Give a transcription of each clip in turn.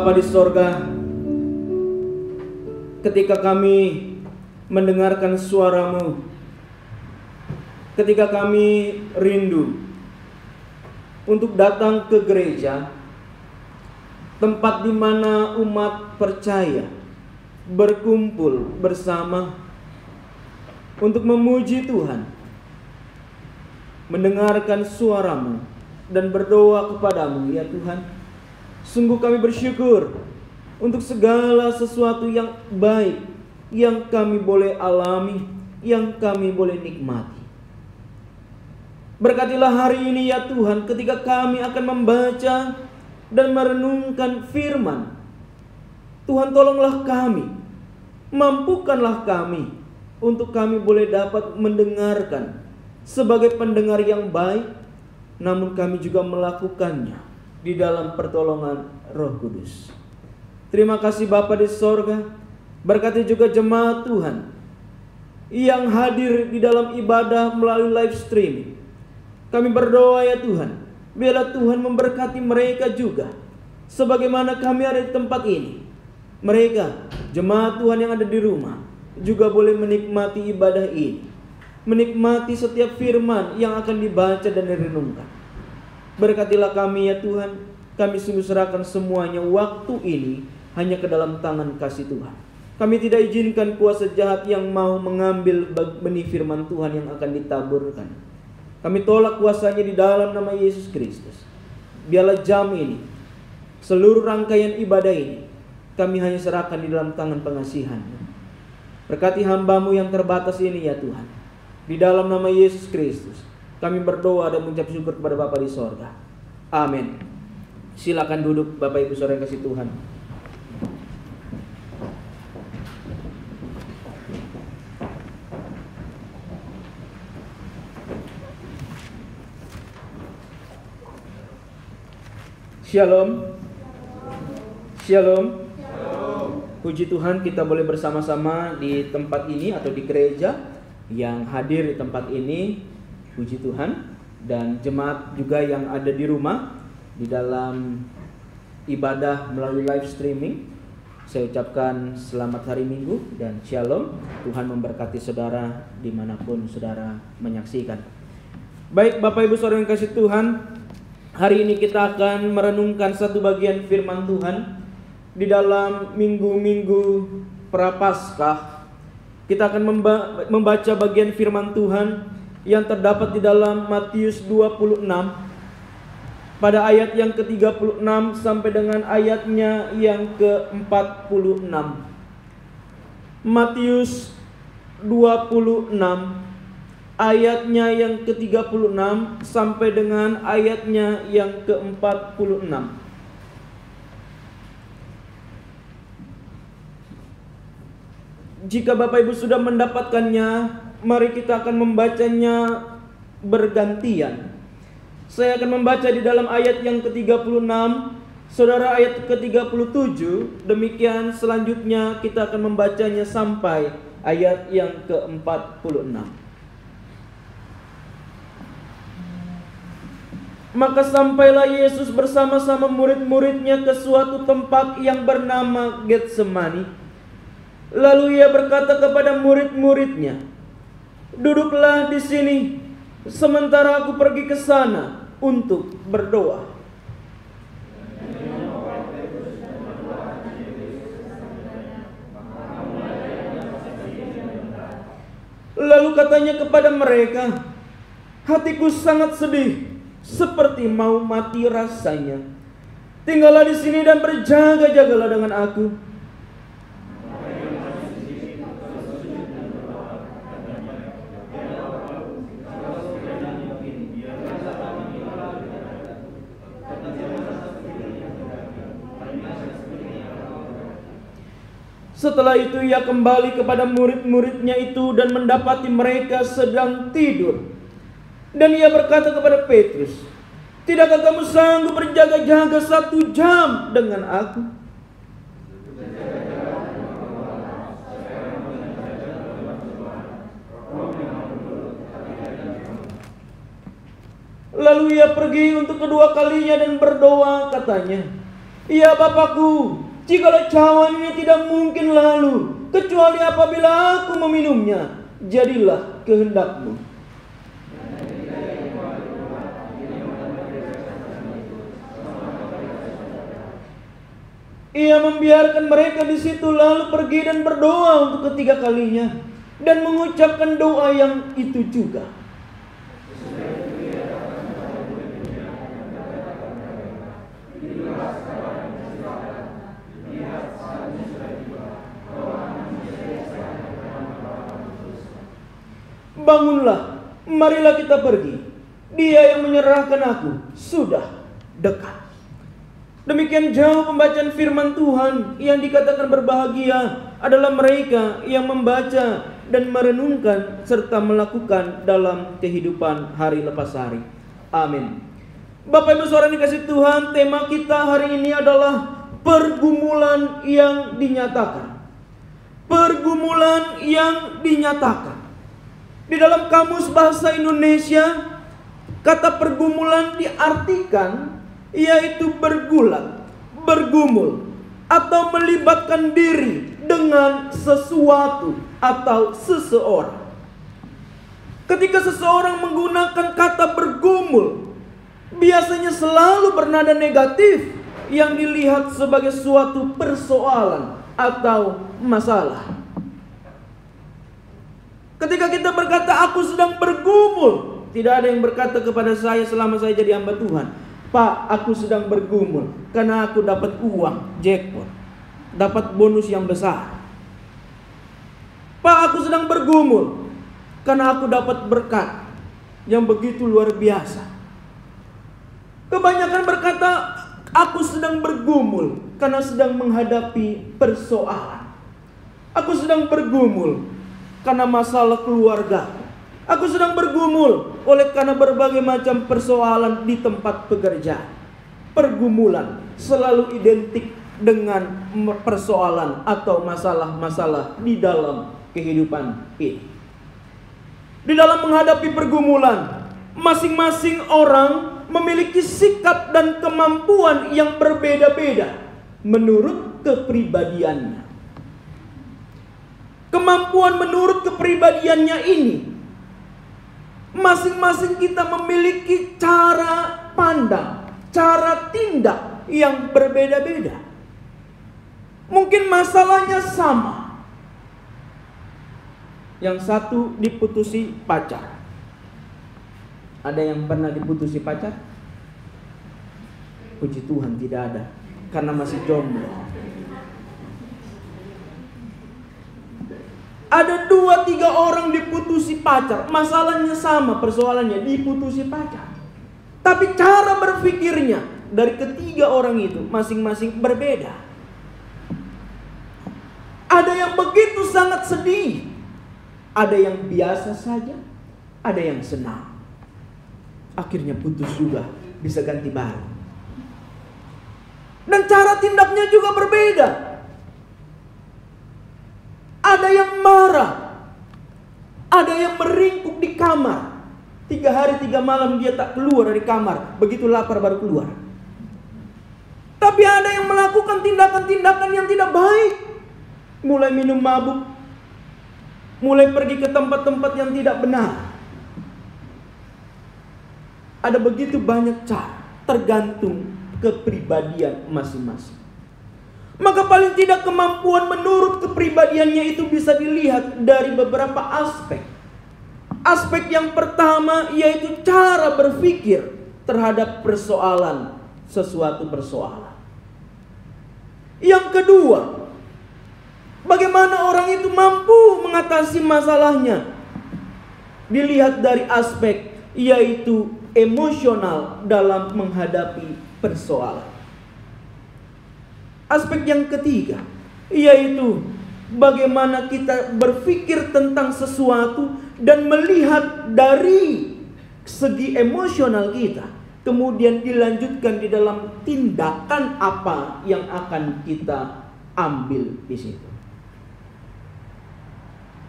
Bapa di sorga, ketika kami mendengarkan suara-Mu, ketika kami rindu untuk datang ke gereja, tempat di mana umat percaya berkumpul bersama untuk memuji Tuhan, mendengarkan suara-Mu dan berdoa kepada-Mu, ya Tuhan. Sungguh kami bersyukur untuk segala sesuatu yang baik yang kami boleh alami, yang kami boleh nikmati. Berkatilah hari ini ya Tuhan, ketika kami akan membaca dan merenungkan firman. Tuhan, tolonglah kami, mampukanlah kami untuk kami boleh dapat mendengarkan sebagai pendengar yang baik, namun kami juga melakukannya di dalam pertolongan Roh Kudus. Terima kasih Bapa di sorga. Berkati juga jemaat Tuhan yang hadir di dalam ibadah melalui live streaming. Kami berdoa ya Tuhan, biarlah Tuhan memberkati mereka juga, sebagaimana kami ada di tempat ini. Mereka, jemaat Tuhan yang ada di rumah, juga boleh menikmati ibadah ini, menikmati setiap firman yang akan dibaca dan direnungkan. Berkatilah kami ya Tuhan. Kami sungguh serahkan semuanya waktu ini hanya ke dalam tangan kasih Tuhan. Kami tidak izinkan kuasa jahat yang mau mengambil benih firman Tuhan yang akan ditaburkan. Kami tolak kuasanya di dalam nama Yesus Kristus. Biarlah jam ini, seluruh rangkaian ibadah ini, kami hanya serahkan di dalam tangan pengasihan-Mu. Berkati hamba-Mu yang terbatas ini ya Tuhan. Di dalam nama Yesus Kristus kami berdoa dan mengucap syukur kepada Bapa di sorga. Amin. Silakan duduk Bapak Ibu Saudara yang kasih Tuhan. Shalom. Shalom. Puji Tuhan, kita boleh bersama-sama di tempat ini atau di gereja. Yang hadir di tempat ini, puji Tuhan. Dan jemaat juga yang ada di rumah di dalam ibadah melalui live streaming, saya ucapkan selamat hari Minggu dan shalom. Tuhan memberkati saudara dimanapun saudara menyaksikan. Baik Bapak Ibu Saudara yang kasih Tuhan, hari ini kita akan merenungkan satu bagian firman Tuhan di dalam minggu-minggu Prapaskah. Kita akan membaca bagian firman Tuhan yang terdapat di dalam Matius 26 pada ayat yang ke-36 sampai dengan ayatnya yang ke-46. Matius 26 ayatnya yang ke-36 sampai dengan ayatnya yang ke-46. Jika Bapak Ibu sudah mendapatkannya, mari kita akan membacanya bergantian. Saya akan membaca di dalam ayat yang ke-36, saudara ayat ke-37. Demikian selanjutnya kita akan membacanya sampai ayat yang ke-46. Maka sampailah Yesus bersama-sama murid-muridnya ke suatu tempat yang bernama Getsemani. Lalu ia berkata kepada murid-muridnya, "Duduklah di sini, sementara aku pergi ke sana untuk berdoa." Lalu katanya kepada mereka, "Hatiku sangat sedih, seperti mau mati rasanya. Tinggallah di sini dan berjaga-jagalah dengan aku." Setelah itu ia kembali kepada murid-muridnya itu dan mendapati mereka sedang tidur. Dan ia berkata kepada Petrus, "Tidakkah kamu sanggup berjaga-jaga 1 jam dengan aku?" Lalu ia pergi untuk kedua kalinya dan berdoa, katanya, Ya Bapakku, jikalau cawan ini tidak mungkin lalu, kecuali apabila aku meminumnya, jadilah kehendak-Mu. Ia membiarkan mereka di situ lalu pergi dan berdoa untuk ketiga kalinya dan mengucapkan doa yang itu juga. Bangunlah, marilah kita pergi. Dia yang menyerahkan aku sudah dekat. Demikian jauh pembacaan firman Tuhan. Yang dikatakan berbahagia adalah mereka yang membaca dan merenungkan serta melakukan dalam kehidupan hari lepas hari. Amin. Bapak Ibu saudara dikasih Tuhan, tema kita hari ini adalah pergumulan yang dinyatakan. Pergumulan yang dinyatakan. Di dalam Kamus Bahasa Indonesia, kata pergumulan diartikan yaitu bergulat, bergumul, atau melibatkan diri dengan sesuatu atau seseorang. Ketika seseorang menggunakan kata bergumul, biasanya selalu bernada negatif yang dilihat sebagai suatu persoalan atau masalah. Ketika kita berkata aku sedang bergumul, tidak ada yang berkata kepada saya selama saya jadi hamba Tuhan, Pak, aku sedang bergumul karena aku dapat uang jackpot, dapat bonus yang besar. Pak, aku sedang bergumul karena aku dapat berkat yang begitu luar biasa. Kebanyakan berkata aku sedang bergumul karena sedang menghadapi persoalan. Aku sedang bergumul karena masalah keluarga. Aku sedang bergumul oleh karena berbagai macam persoalan di tempat pekerjaan. Pergumulan selalu identik dengan persoalan atau masalah-masalah di dalam kehidupan ini. Di dalam menghadapi pergumulan, masing-masing orang memiliki sikap dan kemampuan yang berbeda-beda menurut kepribadiannya. Kemampuan menurut kepribadiannya ini, masing-masing kita memiliki cara pandang, cara tindak yang berbeda-beda. Mungkin masalahnya sama. Yang satu diputusi pacar. Ada yang pernah diputusi pacar? Puji Tuhan tidak ada, karena masih jomblo. Ada 2-3 orang diputusi pacar, masalahnya sama, persoalannya diputusi pacar. Tapi cara berpikirnya dari ketiga orang itu masing-masing berbeda. Ada yang begitu sangat sedih, ada yang biasa saja, ada yang senang. Akhirnya putus juga, bisa ganti baru. Dan cara tindaknya juga berbeda. Ada yang marah, ada yang meringkuk di kamar. 3 hari 3 malam dia tak keluar dari kamar, begitu lapar baru keluar. Tapi ada yang melakukan tindakan-tindakan yang tidak baik. Mulai minum mabuk, mulai pergi ke tempat-tempat yang tidak benar. Ada begitu banyak cara, tergantung kepribadian masing-masing. Maka paling tidak kemampuan menurut kepribadiannya itu bisa dilihat dari beberapa aspek. Aspek yang pertama yaitu cara berpikir terhadap persoalan, sesuatu persoalan. Yang kedua, bagaimana orang itu mampu mengatasi masalahnya. Dilihat dari aspek yaitu emosional dalam menghadapi persoalan. Aspek yang ketiga yaitu bagaimana kita berpikir tentang sesuatu dan melihat dari segi emosional kita, kemudian dilanjutkan di dalam tindakan apa yang akan kita ambil di situ.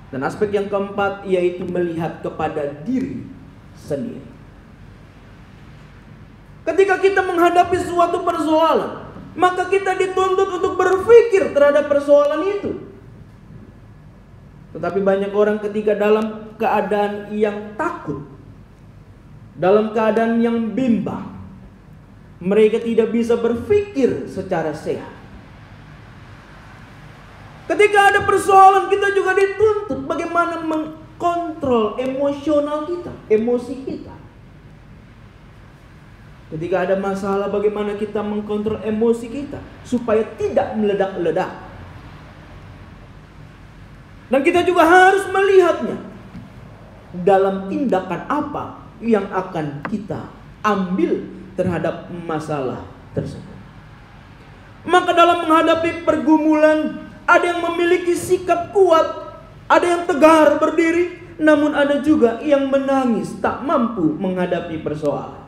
Dan aspek yang keempat yaitu melihat kepada diri sendiri. Ketika kita menghadapi suatu persoalan, maka kita dituntut untuk berpikir terhadap persoalan itu. Tetapi banyak orang ketika dalam keadaan yang takut, dalam keadaan yang bimbang, mereka tidak bisa berpikir secara sehat. Ketika ada persoalan, kita juga dituntut bagaimana mengkontrol emosional kita, emosi kita. Ketika ada masalah, bagaimana kita mengkontrol emosi kita supaya tidak meledak-ledak. Dan kita juga harus melihatnya dalam tindakan apa yang akan kita ambil terhadap masalah tersebut. Maka dalam menghadapi pergumulan, ada yang memiliki sikap kuat, ada yang tegar berdiri, namun ada juga yang menangis tak mampu menghadapi persoalan.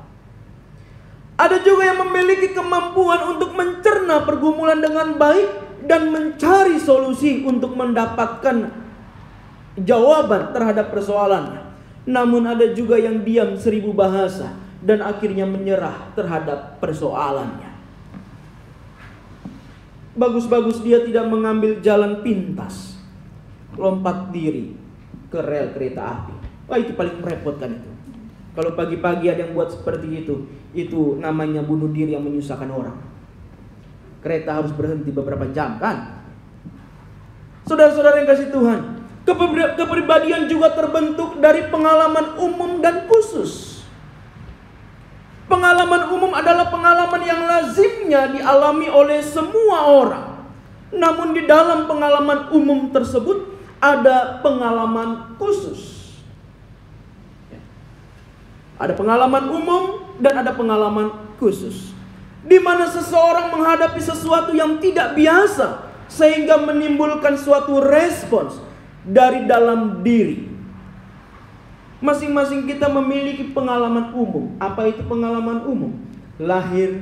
Ada juga yang memiliki kemampuan untuk mencerna pergumulan dengan baik dan mencari solusi untuk mendapatkan jawaban terhadap persoalannya. Namun ada juga yang diam 1000 bahasa dan akhirnya menyerah terhadap persoalannya. Bagus-bagus dia tidak mengambil jalan pintas, lompat diri ke rel kereta api. Wah, itu paling merepotkan itu. Kalau pagi-pagi ada yang buat seperti itu namanya bunuh diri yang menyusahkan orang. Kereta harus berhenti beberapa jam kan? Saudara-saudara yang kasih Tuhan, kepribadian juga terbentuk dari pengalaman umum dan khusus. Pengalaman umum adalah pengalaman yang lazimnya dialami oleh semua orang. Namun di dalam pengalaman umum tersebut ada pengalaman khusus. Ada pengalaman umum dan ada pengalaman khusus, di mana seseorang menghadapi sesuatu yang tidak biasa sehingga menimbulkan suatu respons dari dalam diri. Masing-masing kita memiliki pengalaman umum. Apa itu pengalaman umum? Lahir,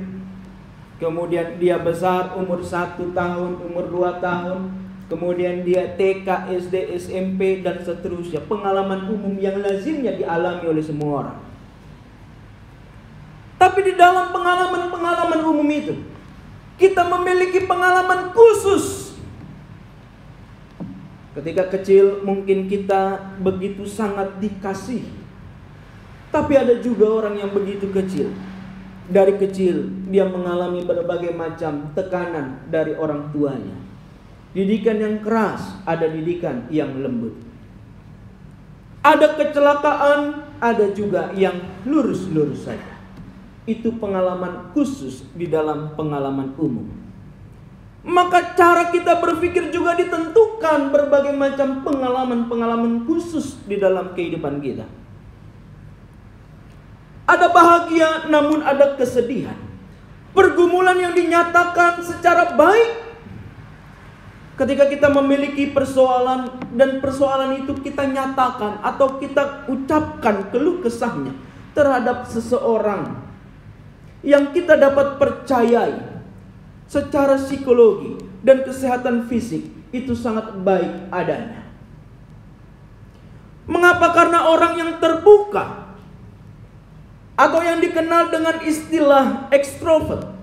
kemudian dia besar, umur 1 tahun, umur 2 tahun, kemudian dia TK, SD, SMP, dan seterusnya. Pengalaman umum yang lazimnya dialami oleh semua orang. Tapi di dalam pengalaman-pengalaman umum itu, kita memiliki pengalaman khusus. Ketika kecil mungkin kita begitu sangat dikasih. Tapi ada juga orang yang begitu kecil. Dari kecil dia mengalami berbagai macam tekanan dari orang tuanya. Didikan yang keras, ada didikan yang lembut. Ada kecelakaan, ada juga yang lurus-lurus saja. Itu pengalaman khusus di dalam pengalaman umum. Maka cara kita berpikir juga ditentukan berbagai macam pengalaman-pengalaman khusus di dalam kehidupan kita. Ada bahagia namun ada kesedihan. Pergumulan yang dinyatakan secara baik ketika kita memiliki persoalan dan persoalan itu kita nyatakan atau kita ucapkan keluh kesahnya terhadap seseorang yang kita dapat percayai secara psikologi dan kesehatan fisik, itu sangat baik adanya. Mengapa? Karena orang yang terbuka atau yang dikenal dengan istilah ekstrovert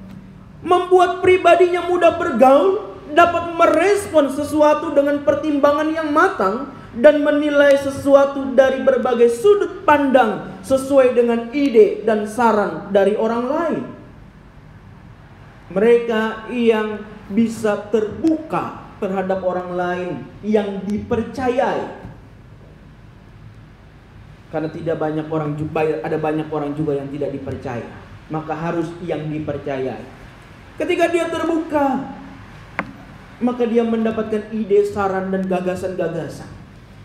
membuat pribadinya mudah bergaul, dapat merespon sesuatu dengan pertimbangan yang matang dan menilai sesuatu dari berbagai sudut pandang sesuai dengan ide dan saran dari orang lain. Mereka yang bisa terbuka terhadap orang lain yang dipercayai. Karena tidak banyak orang juga, ada banyak orang juga yang tidak dipercaya. Maka harus yang dipercayai. Ketika dia terbuka, maka dia mendapatkan ide, saran, dan gagasan-gagasan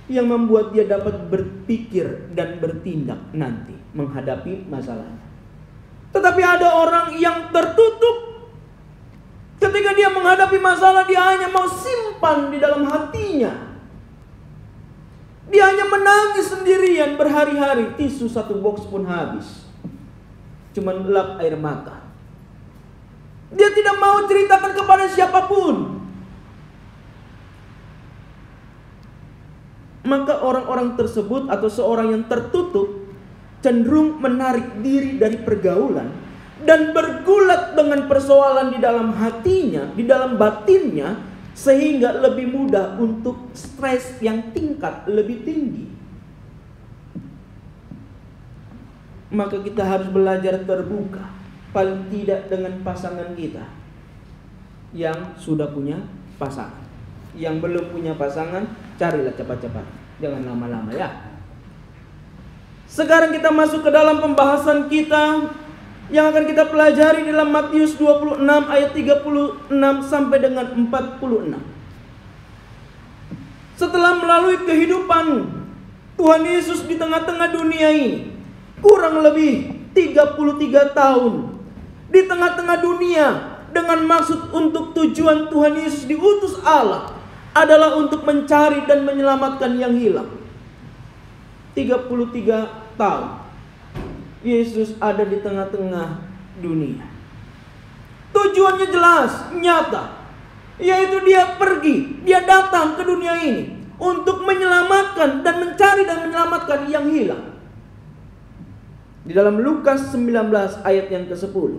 yang membuat dia dapat berpikir dan bertindak nanti menghadapi masalahnya. Tetapi ada orang yang tertutup. Ketika dia menghadapi masalah, dia hanya mau simpan di dalam hatinya. Dia hanya menangis sendirian berhari-hari. Tisu 1 box pun habis. Cuman lap air mata. Dia tidak mau ceritakan kepada siapapun. Maka orang-orang tersebut atau seorang yang tertutup cenderung menarik diri dari pergaulan dan bergulat dengan persoalan di dalam hatinya, di dalam batinnya, sehingga lebih mudah untuk stres yang tingkat lebih tinggi. Maka kita harus belajar terbuka, paling tidak dengan pasangan kita yang sudah punya pasangan. Yang belum punya pasangan, carilah cepat-cepat, jangan lama-lama ya. Sekarang kita masuk ke dalam pembahasan kita yang akan kita pelajari dalam Matius 26 ayat 36 sampai dengan 46. Setelah melalui kehidupan Tuhan Yesus di tengah-tengah dunia ini, kurang lebih 33 tahun di tengah-tengah dunia, dengan maksud untuk tujuan Tuhan Yesus diutus Allah adalah untuk mencari dan menyelamatkan yang hilang. 33 tahun Yesus ada di tengah-tengah dunia. Tujuannya jelas, nyata, yaitu dia pergi, dia datang ke dunia ini untuk menyelamatkan dan mencari dan menyelamatkan yang hilang. Di dalam Lukas 19 ayat yang ke-10,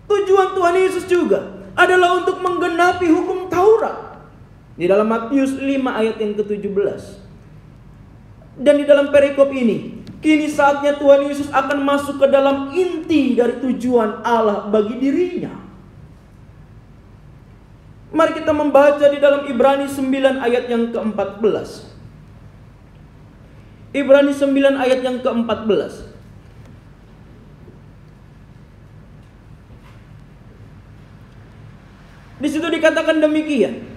tujuan Tuhan Yesus juga adalah untuk menggenapi hukum Taurat. Di dalam Matius 5 ayat yang ke-17. Dan di dalam perikop ini, kini saatnya Tuhan Yesus akan masuk ke dalam inti dari tujuan Allah bagi dirinya. Mari kita membaca di dalam Ibrani 9 ayat yang ke-14. Ibrani 9 ayat yang ke-14. Di situ dikatakan demikian.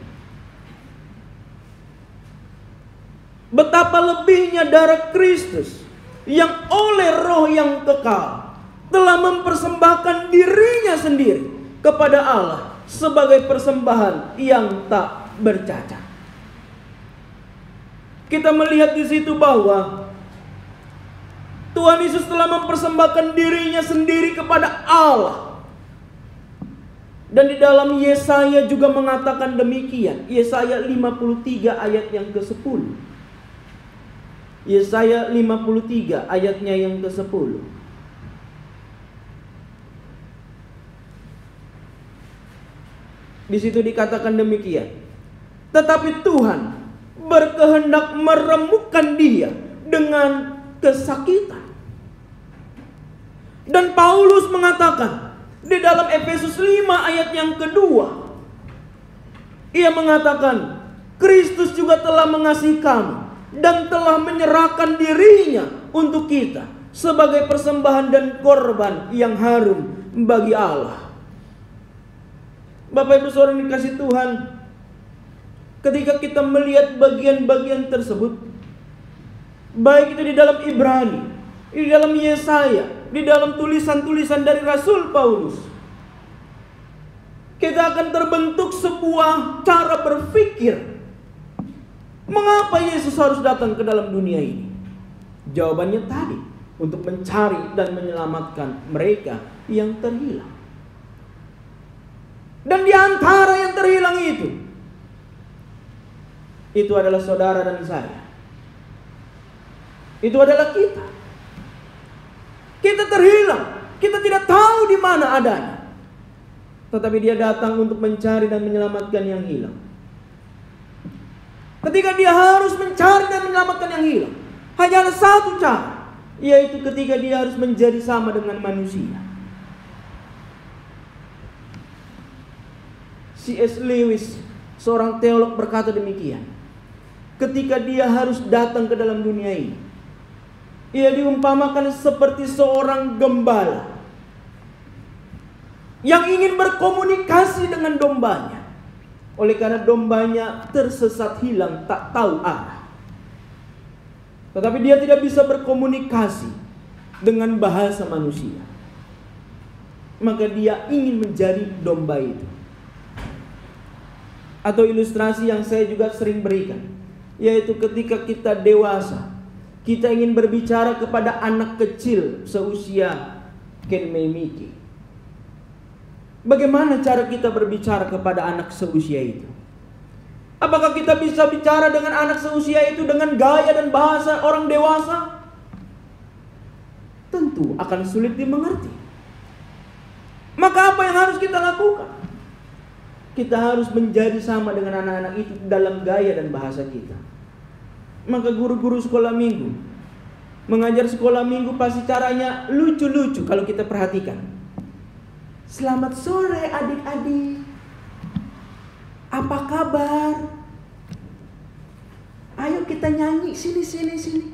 Betapa lebihnya darah Kristus yang oleh Roh yang kekal telah mempersembahkan dirinya sendiri kepada Allah sebagai persembahan yang tak bercacat. Kita melihat di situ bahwa Tuhan Yesus telah mempersembahkan dirinya sendiri kepada Allah. Dan di dalam Yesaya juga mengatakan demikian. Yesaya 53 ayat yang ke-10. Yesaya 53 ayatnya yang ke-10. Di situ dikatakan demikian. Tetapi Tuhan berkehendak meremukkan dia dengan kesakitan. Dan Paulus mengatakan di dalam Efesus 5 ayat yang kedua, ia mengatakan Kristus juga telah mengasihi kami dan telah menyerahkan dirinya untuk kita sebagai persembahan dan korban yang harum bagi Allah. Bapak Ibu Saudara yang dikasihi Tuhan, ketika kita melihat bagian-bagian tersebut, baik itu di dalam Ibrani, di dalam Yesaya, di dalam tulisan-tulisan dari Rasul Paulus, kita akan terbentuk sebuah cara berpikir. Mengapa Yesus harus datang ke dalam dunia ini? Jawabannya tadi, untuk mencari dan menyelamatkan mereka yang terhilang. Dan di antara yang terhilang itu adalah saudara dan saya. Itu adalah kita. Kita terhilang, kita tidak tahu di mana adanya. Tetapi dia datang untuk mencari dan menyelamatkan yang hilang. Ketika dia harus mencari dan menyelamatkan yang hilang, hanya ada satu cara, yaitu ketika dia harus menjadi sama dengan manusia. C.S. Lewis, seorang teolog, berkata demikian. Ketika dia harus datang ke dalam dunia ini, ia diumpamakan seperti seorang gembala yang ingin berkomunikasi dengan dombanya. Oleh karena dombanya tersesat, hilang, tak tahu arah. Tetapi dia tidak bisa berkomunikasi dengan bahasa manusia. Maka dia ingin menjadi domba itu. Atau ilustrasi yang saya juga sering berikan, yaitu ketika kita dewasa, kita ingin berbicara kepada anak kecil seusia Ken Memiki. Bagaimana cara kita berbicara kepada anak seusia itu? Apakah kita bisa bicara dengan anak seusia itu dengan gaya dan bahasa orang dewasa? Tentu akan sulit dimengerti. Maka apa yang harus kita lakukan? Kita harus menjadi sama dengan anak-anak itu dalam gaya dan bahasa kita. Maka guru-guru sekolah minggu, mengajar sekolah minggu pasti caranya lucu-lucu kalau kita perhatikan. Selamat sore adik-adik. Apa kabar? Ayo kita nyanyi sini.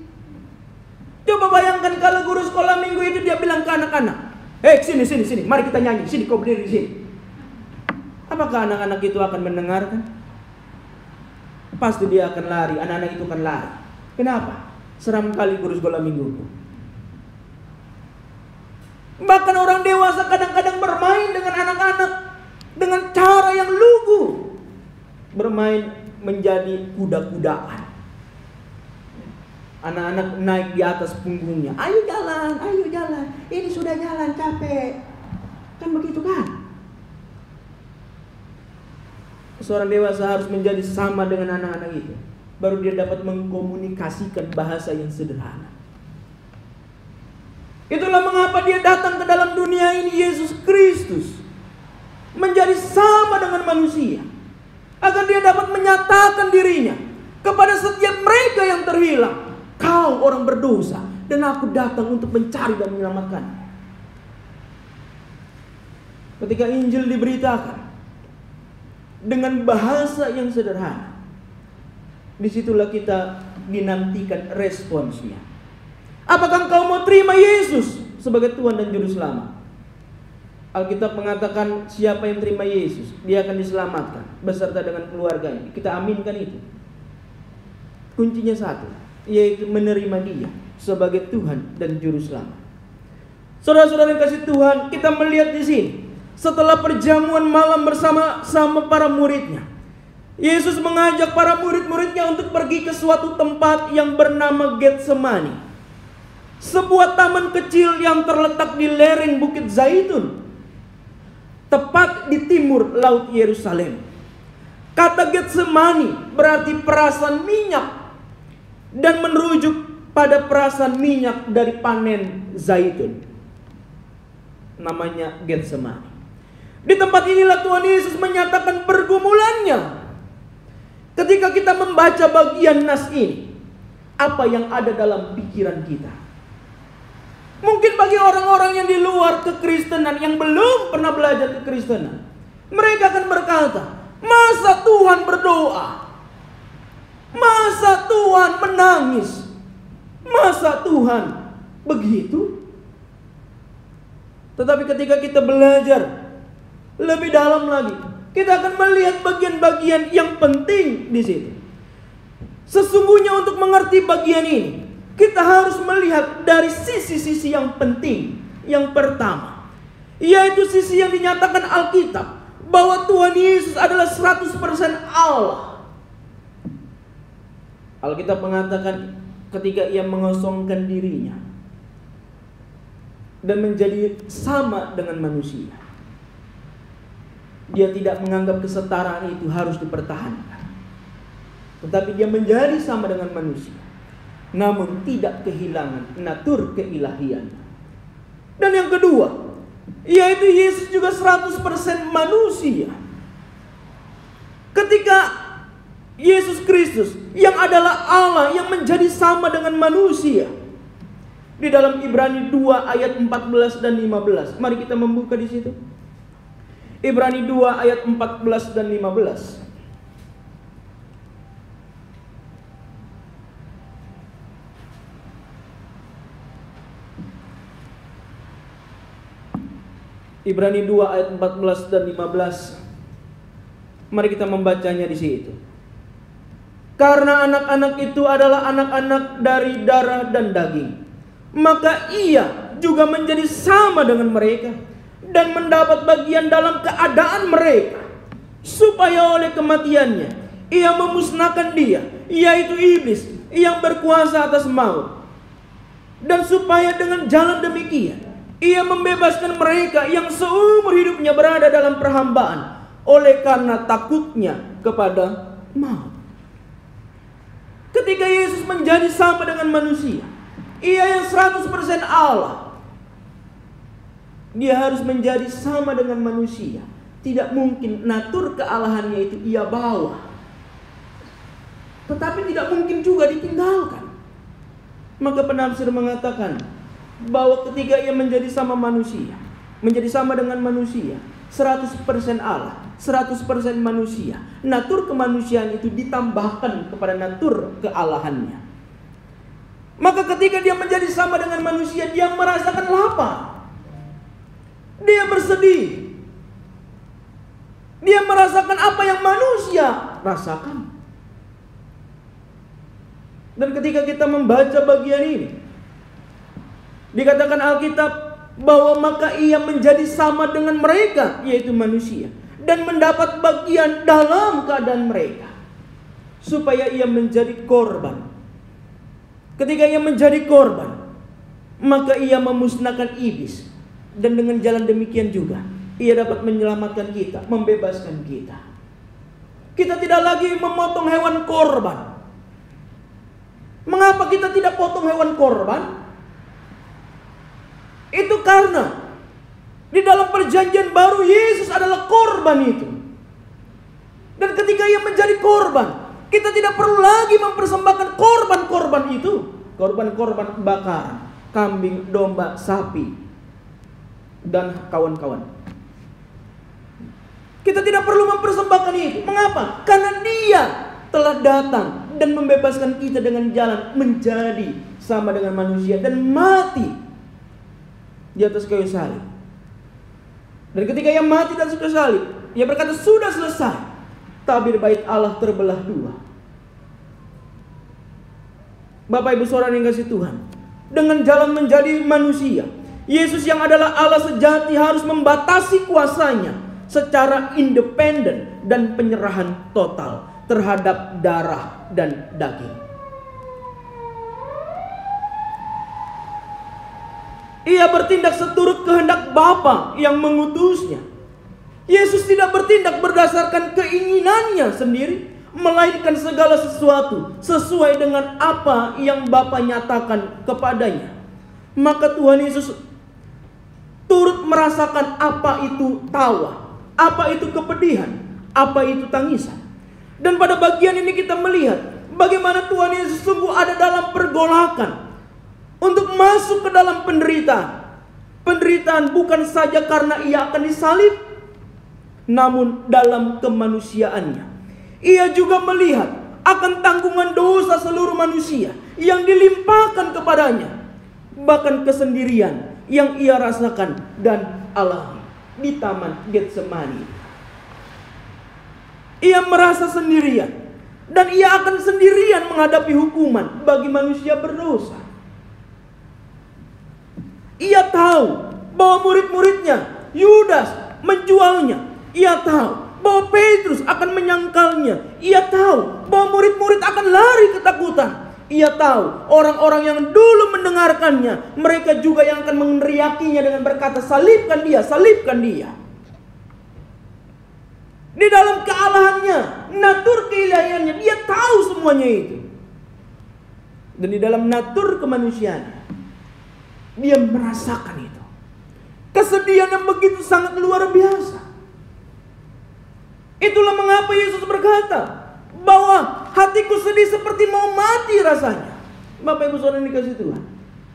Coba bayangkan kalau guru sekolah minggu itu dia bilang ke anak-anak, sini, mari kita nyanyi, sini kau berdiri di sini. Apakah anak-anak itu akan mendengarkan? Pasti dia akan lari, anak-anak itu akan lari. Kenapa? Seram kali guru sekolah minggu. Bahkan orang dewasa kadang-kadang bermain dengan anak-anak dengan cara yang lugu. Bermain menjadi kuda-kudaan. Anak-anak naik di atas punggungnya. Ayo jalan. Ini sudah jalan capek. Kan begitu kan? Seorang dewasa harus menjadi sama dengan anak-anak itu. Baru dia dapat mengkomunikasikan bahasa yang sederhana. Itulah mengapa dia datang ke dalam dunia ini, Yesus Kristus. Menjadi sama dengan manusia. Agar dia dapat menyatakan dirinya kepada setiap mereka yang terhilang. Kau orang berdosa, dan aku datang untuk mencari dan menyelamatkan. Ketika Injil diberitakan dengan bahasa yang sederhana, disitulah kita dinantikan responsnya. Apakah engkau mau terima Yesus sebagai Tuhan dan Juru Selamat? Alkitab mengatakan siapa yang terima Yesus, dia akan diselamatkan beserta dengan keluarganya. Kita aminkan itu. Kuncinya satu, yaitu menerima dia sebagai Tuhan dan Juru Selamat. Saudara-saudara yang kasih Tuhan, kita melihat di sini, setelah perjamuan malam bersama para muridnya, Yesus mengajak para murid-muridnya untuk pergi ke suatu tempat yang bernama Getsemani, sebuah taman kecil yang terletak di lereng Bukit Zaitun, tepat di timur Laut Yerusalem. Kata Getsemani berarti perasan minyak dan merujuk pada perasan minyak dari panen zaitun. Namanya Getsemani. Di tempat inilah Tuhan Yesus menyatakan pergumulannya. Ketika kita membaca bagian nas ini, apa yang ada dalam pikiran kita? Mungkin bagi orang-orang yang di luar kekristenan, yang belum pernah belajar kekristenan, mereka akan berkata, masa Tuhan berdoa? Masa Tuhan menangis? Masa Tuhan begitu? Tetapi ketika kita belajar lebih dalam lagi, kita akan melihat bagian-bagian yang penting di situ. Sesungguhnya untuk mengerti bagian ini, kita harus melihat dari sisi-sisi yang penting. Yang pertama, yaitu sisi yang dinyatakan Alkitab, bahwa Tuhan Yesus adalah 100% Allah. Alkitab mengatakan ketika ia mengosongkan dirinya dan menjadi sama dengan manusia, dia tidak menganggap kesetaraan itu harus dipertahankan, tetapi dia menjadi sama dengan manusia, namun tidak kehilangan natur keilahian. Dan yang kedua, yaitu Yesus juga 100% manusia. Ketika Yesus Kristus yang adalah Allah yang menjadi sama dengan manusia, di dalam Ibrani 2 ayat 14 dan 15. Mari kita membuka di situ. Ibrani 2 ayat 14 dan 15. Ibrani 2 ayat 14 dan 15. Mari kita membacanya di situ. Karena anak-anak itu adalah anak-anak dari darah dan daging, maka ia juga menjadi sama dengan mereka dan mendapat bagian dalam keadaan mereka, supaya oleh kematiannya ia memusnahkan dia, yaitu iblis yang berkuasa atas maut, dan supaya dengan jalan demikian ia membebaskan mereka yang seumur hidupnya berada dalam perhambaan oleh karena takutnya kepada maut. Ketika Yesus menjadi sama dengan manusia, ia yang 100% Allah, Dia harus menjadi sama dengan manusia. Tidak mungkin natur kealahannya itu ia bawa. Tetapi tidak mungkin juga ditinggalkan. Maka penafsir mengatakan bahwa ketika ia menjadi sama manusia, menjadi sama dengan manusia, 100% Allah, 100% manusia, natur kemanusiaan itu ditambahkan kepada natur kealahannya. Maka ketika dia menjadi sama dengan manusia, dia merasakan lapar. Dia bersedih. Dia merasakan apa yang manusia rasakan. Dan ketika kita membaca bagian ini, dikatakan Alkitab bahwa maka ia menjadi sama dengan mereka, yaitu manusia, dan mendapat bagian dalam keadaan mereka, supaya ia menjadi korban. Ketika ia menjadi korban, maka ia memusnahkan iblis. Dan dengan jalan demikian juga ia dapat menyelamatkan kita, membebaskan kita. Kita tidak lagi memotong hewan korban. Mengapa kita tidak potong hewan korban? Itu karena di dalam perjanjian baru Yesus adalah korban itu. Dan ketika ia menjadi korban, kita tidak perlu lagi mempersembahkan korban-korban itu. Korban-korban bakaran, kambing, domba, sapi, dan kawan-kawan. Kita tidak perlu mempersembahkan itu. Mengapa? Karena dia telah datang dan membebaskan kita dengan jalan menjadi sama dengan manusia dan mati di atas kayu salib. Dan ketika ia mati di atas kayu salib, ia berkata, sudah selesai. Tabir bait Allah terbelah dua. Bapak Ibu Saudara yang kasih Tuhan, dengan jalan menjadi manusia, Yesus yang adalah Allah sejati harus membatasi kuasanya secara independen dan penyerahan total terhadap darah dan daging. Ia bertindak seturut kehendak Bapa yang mengutusnya. Yesus tidak bertindak berdasarkan keinginannya sendiri, melainkan segala sesuatu sesuai dengan apa yang Bapa nyatakan kepadanya. Maka Tuhan Yesus turut merasakan apa itu tawa, apa itu kepedihan, apa itu tangisan. Dan pada bagian ini kita melihat bagaimana Tuhan Yesus sungguh ada dalam pergolakan untuk masuk ke dalam penderitaan. Penderitaan bukan saja karena ia akan disalib, namun dalam kemanusiaannya. Ia juga melihat akan tanggungan dosa seluruh manusia yang dilimpahkan kepadanya. Bahkan kesendirian yang ia rasakan dan alami di Taman Getsemani. Ia merasa sendirian, dan ia akan sendirian menghadapi hukuman bagi manusia berdosa. Ia tahu bahwa murid-muridnya Yudas menjualnya. Ia tahu bahwa Petrus akan menyangkalnya. Ia tahu bahwa murid-murid akan lari ketakutan. Ia tahu orang-orang yang dulu mendengarkannya, mereka juga yang akan meneriakinya dengan berkata, salibkan dia, salibkan dia. Di dalam kealahannya, natur keilahiannya, dia tahu semuanya itu. Dan di dalam natur kemanusiaan, dia merasakan itu. Kesedihan yang begitu sangat luar biasa. Itulah mengapa Yesus berkata bahwa hatiku sedih seperti mau mati rasanya. Bapak Ibu Saudara yang dikasihi Tuhan,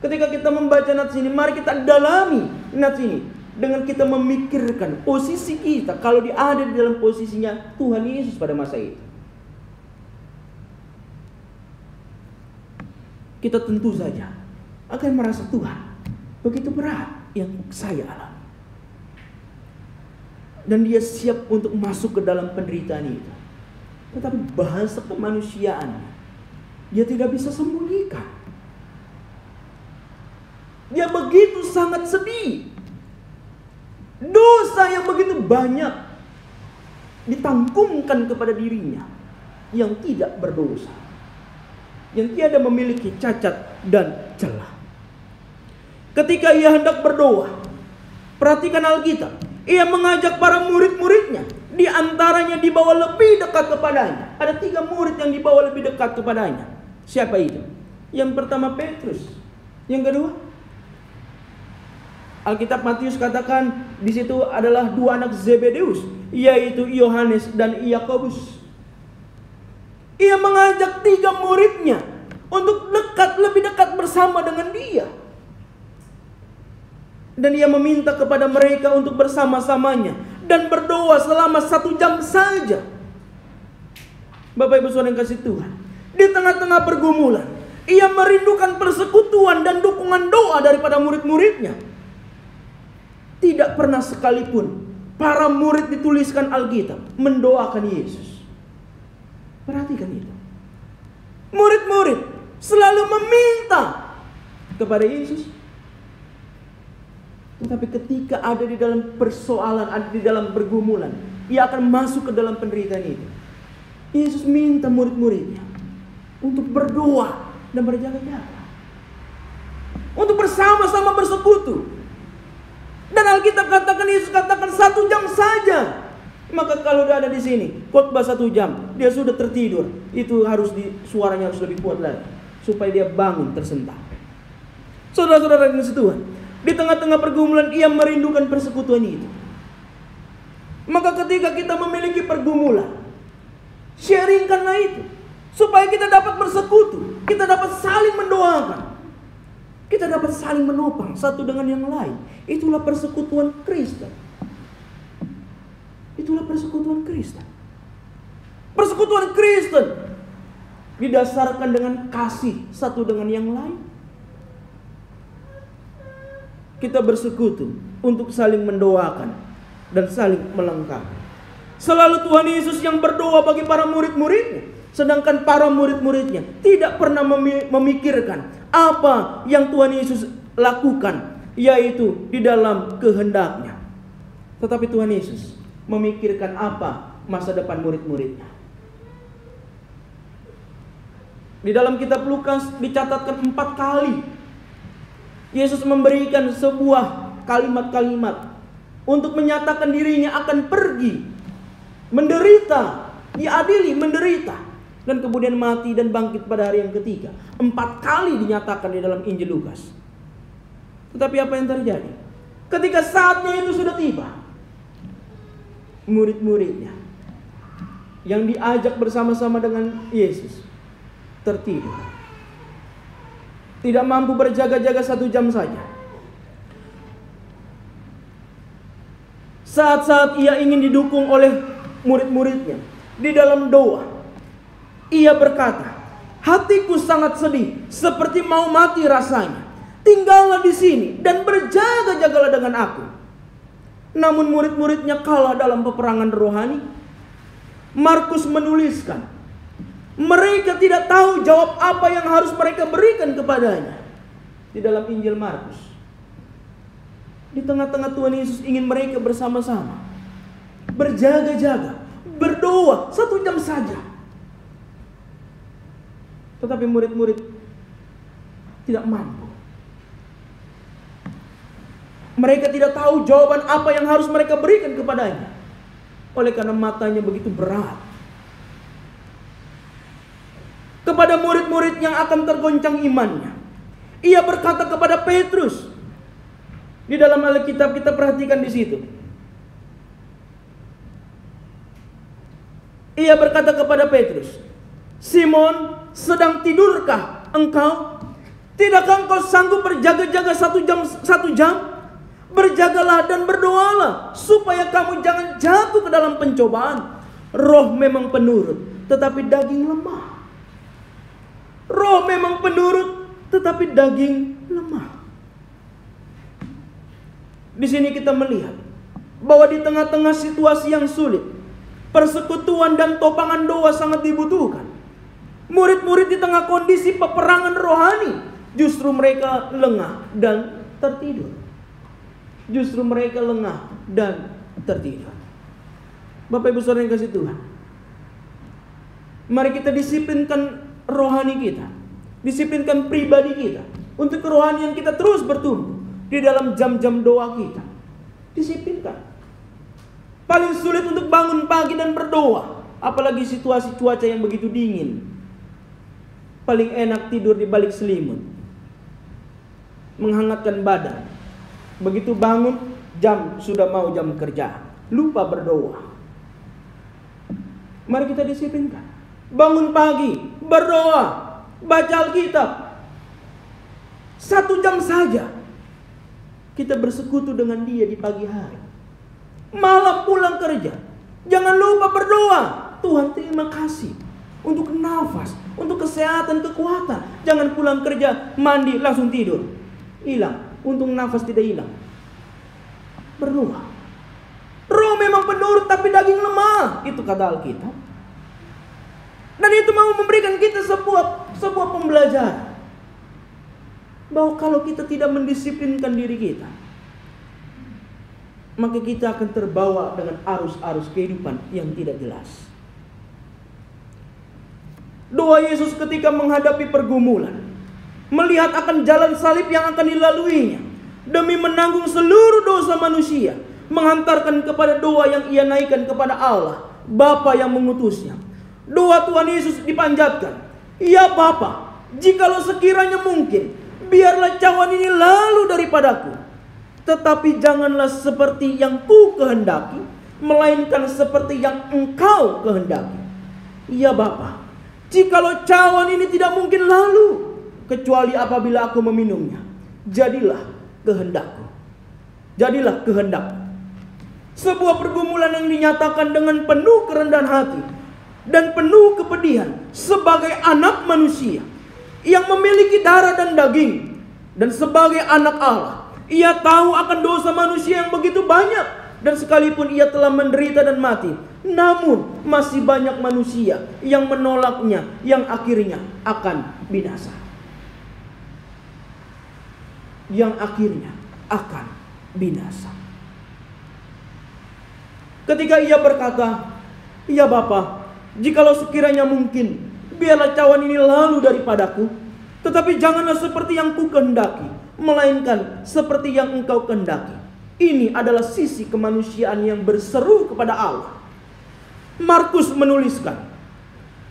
ketika kita membaca nats ini, mari kita dalami nats ini dengan kita memikirkan posisi kita kalau dia ada di dalam posisinya Tuhan Yesus pada masa itu. Kita tentu saja akan merasa, Tuhan, begitu berat yang saya alami. Dan dia siap untuk masuk ke dalam penderitaan itu. Tetapi bahasa kemanusiaannya, dia tidak bisa sembunyikan. Dia begitu sangat sedih. Dosa yang begitu banyak ditanggungan kepada dirinya yang tidak berdosa, yang tiada memiliki cacat dan celah. Ketika ia hendak berdoa, perhatikan Alkitab, ia mengajak para murid-muridnya, di antaranya dibawa lebih dekat kepadanya. Ada 3 murid yang dibawa lebih dekat kepadanya. Siapa itu? Yang pertama Petrus, yang kedua Alkitab Matius katakan di situ adalah dua anak Zebedeus, yaitu Yohanes dan Yakobus. Ia mengajak 3 muridnya untuk lebih dekat bersama dengan dia. Dan ia meminta kepada mereka untuk bersama-samanya dan berdoa selama 1 jam saja. Bapak Ibu Saudara yang kasih Tuhan, di tengah-tengah pergumulan, ia merindukan persekutuan dan dukungan doa daripada murid-muridnya. Tidak pernah sekalipun para murid dituliskan Alkitab mendoakan Yesus. Perhatikan itu. Murid-murid selalu meminta kepada Yesus. Tetapi ketika ada di dalam persoalan, ada di dalam pergumulan, ia akan masuk ke dalam penderitaan itu. Yesus minta murid-muridnya untuk berdoa dan berjaga-jaga, untuk bersama-sama bersekutu. Dan Alkitab katakan, Yesus katakan 1 jam saja. Maka kalau dia ada di sini, khotbah 1 jam, dia sudah tertidur. Itu suaranya harus lebih kuat lagi, supaya dia bangun tersentak. Saudara-saudara yang Tuhan, di tengah-tengah pergumulan ia merindukan persekutuan itu. Maka ketika kita memiliki pergumulan, sharingkanlah itu, supaya kita dapat bersekutu, kita dapat saling mendoakan, kita dapat saling menopang satu dengan yang lain. Itulah persekutuan Kristen. Itulah persekutuan Kristen. Persekutuan Kristen didasarkan dengan kasih satu dengan yang lain. Kita bersekutu untuk saling mendoakan dan saling melengkapi. Selalu Tuhan Yesus yang berdoa bagi para murid-muridnya, sedangkan para murid-muridnya tidak pernah memikirkan apa yang Tuhan Yesus lakukan, yaitu di dalam kehendaknya. Tetapi Tuhan Yesus memikirkan apa masa depan murid-muridnya. Di dalam kitab Lukas dicatatkan 4 kali Yesus memberikan sebuah kalimat-kalimat untuk menyatakan dirinya akan pergi, menderita, diadili, menderita, dan kemudian mati dan bangkit pada hari yang ketiga. 4 kali dinyatakan di dalam Injil Lukas. Tetapi apa yang terjadi? Ketika saatnya itu sudah tiba, murid-muridnya yang diajak bersama-sama dengan Yesus tertidur. Tidak mampu berjaga-jaga 1 jam saja. Saat-saat ia ingin didukung oleh murid-muridnya di dalam doa, ia berkata, "Hatiku sangat sedih, seperti mau mati rasanya. Tinggallah di sini dan berjaga-jagalah dengan aku." Namun murid-muridnya kalah dalam peperangan rohani. Markus menuliskan, mereka tidak tahu jawab apa yang harus mereka berikan kepadanya. Di dalam Injil Markus, di tengah-tengah Tuhan Yesus ingin mereka bersama-sama berjaga-jaga, berdoa 1 jam saja. Tetapi murid-murid tidak mampu. Mereka tidak tahu jawaban apa yang harus mereka berikan kepadanya, oleh karena matanya begitu berat. Kepada murid-murid yang akan tergoncang imannya, ia berkata kepada Petrus. Di dalam Alkitab kita perhatikan di situ. Ia berkata kepada Petrus, "Simon, sedang tidurkah engkau? Tidakkah engkau sanggup berjaga-jaga 1 jam? Berjagalah dan berdoalah supaya kamu jangan jatuh ke dalam pencobaan. Roh memang penurut, tetapi daging lemah." Roh memang penurut, tetapi daging lemah. Di sini kita melihat bahwa di tengah-tengah situasi yang sulit, persekutuan dan topangan doa sangat dibutuhkan. Murid-murid di tengah kondisi peperangan rohani, justru mereka lengah dan tertidur. Justru mereka lengah dan tertidur. Bapak Ibu Saudara yang kasih Tuhan, mari kita disiplinkan rohani kita, disiplinkan pribadi kita, untuk kerohanian kita terus bertumbuh di dalam jam-jam doa kita. Disiplinkan. Paling sulit untuk bangun pagi dan berdoa, apalagi situasi cuaca yang begitu dingin. Paling enak tidur di balik selimut, menghangatkan badan, Begitu bangun, sudah mau jam kerja, lupa berdoa. Mari kita disiplinkan. Bangun pagi, berdoa, baca Alkitab. 1 jam saja kita bersekutu dengan Dia di pagi hari. Malam pulang kerja, jangan lupa berdoa. Tuhan, terima kasih untuk nafas, untuk kesehatan, kekuatan. Jangan pulang kerja, mandi, langsung tidur. Hilang, untung nafas tidak hilang. Berdoa. Roh memang penurut tapi daging lemah, itu kata Alkitab. Dan itu mau memberikan kita sebuah pembelajaran bahwa kalau kita tidak mendisiplinkan diri kita, maka kita akan terbawa dengan arus-arus kehidupan yang tidak jelas. Doa Yesus ketika menghadapi pergumulan, melihat akan jalan salib yang akan dilaluinya demi menanggung seluruh dosa manusia, menghantarkan kepada doa yang ia naikkan kepada Allah, Bapa yang mengutusnya. Doa Tuhan Yesus dipanjatkan, "Ya Bapa, jikalau sekiranya mungkin, biarlah cawan ini lalu daripadaku. Tetapi janganlah seperti yang ku kehendaki, melainkan seperti yang Engkau kehendaki. Ya Bapa, jikalau cawan ini tidak mungkin lalu, kecuali apabila aku meminumnya, jadilah kehendakku." Jadilah kehendakku. Sebuah pergumulan yang dinyatakan dengan penuh kerendahan hati dan penuh kepedihan sebagai anak manusia yang memiliki darah dan daging, dan sebagai anak Allah, ia tahu akan dosa manusia yang begitu banyak, dan sekalipun ia telah menderita dan mati, namun masih banyak manusia yang menolaknya, yang akhirnya akan binasa. Yang akhirnya akan binasa. Ketika ia berkata, "Ya Bapa, jikalau sekiranya mungkin, biarlah cawan ini lalu daripadaku, tetapi janganlah seperti yang ku kehendaki, melainkan seperti yang Engkau kehendaki." Ini adalah sisi kemanusiaan yang berseru kepada Allah. Markus menuliskan,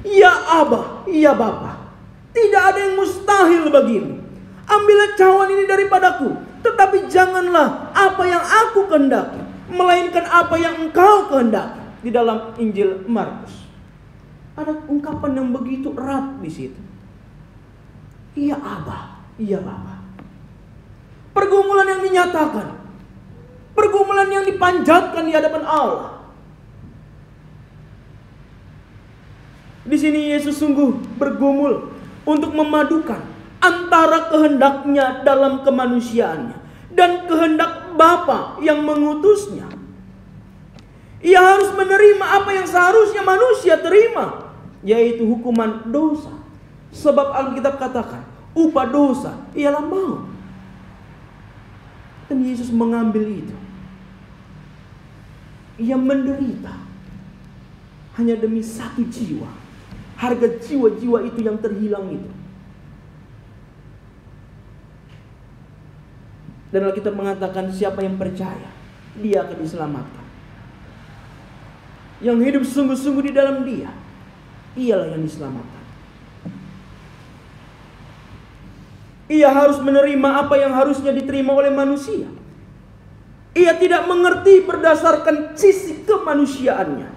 "Ya Aba, ya Bapa, tidak ada yang mustahil bagimu. Ambillah cawan ini daripadaku, tetapi janganlah apa yang aku kehendaki, melainkan apa yang Engkau kehendaki." Di dalam Injil Markus ada ungkapan yang begitu erat di situ. "Ya Aba, ya Bapa." Pergumulan yang dinyatakan, pergumulan yang dipanjatkan di hadapan Allah. Di sini Yesus sungguh bergumul untuk memadukan antara kehendaknya dalam kemanusiaannya dan kehendak Bapa yang mengutusnya. Ia harus menerima apa yang seharusnya manusia terima, yaitu hukuman dosa. Sebab Alkitab katakan, upah dosa ialah maut. Dan Yesus mengambil itu. Ia menderita hanya demi satu jiwa. Harga jiwa-jiwa itu yang terhilang itu. Dan Alkitab mengatakan, siapa yang percaya, dia akan diselamatkan. Yang hidup sungguh-sungguh di dalam Dia, ialah yang diselamatkan. Ia harus menerima apa yang harusnya diterima oleh manusia. Ia tidak mengerti berdasarkan sisi kemanusiaannya.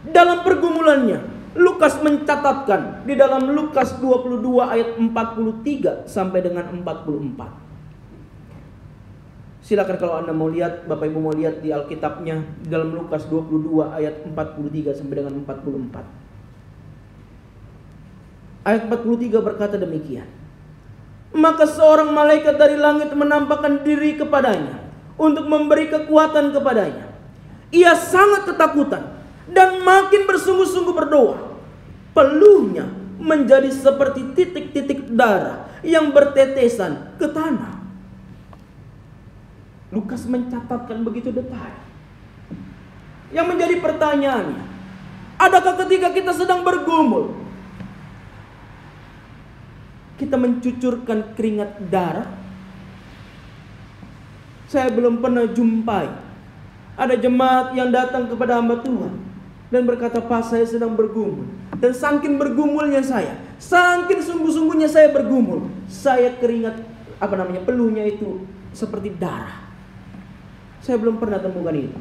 Dalam pergumulannya, Lukas mencatatkan di dalam Lukas 22 ayat 43 sampai dengan 44. Silakan kalau Anda mau lihat, Bapak Ibu mau lihat di Alkitabnya, di dalam Lukas 22 ayat 43 sampai dengan 44. Ayat 43 berkata demikian. Maka seorang malaikat dari langit menampakkan diri kepadanya untuk memberi kekuatan kepadanya. Ia sangat ketakutan dan makin bersungguh-sungguh berdoa. Peluhnya menjadi seperti titik-titik darah yang bertetesan ke tanah. Lukas mencatatkan begitu detail. Yang menjadi pertanyaannya, adakah ketika kita sedang bergumul, kita mencucurkan keringat darah? Saya belum pernah jumpai ada jemaat yang datang kepada hamba Tuhan dan berkata, "Pak, saya sedang bergumul." Dan saking bergumulnya saya, saking sungguh-sungguhnya saya bergumul, saya keringat, peluhnya itu seperti darah. Saya belum pernah temukan itu.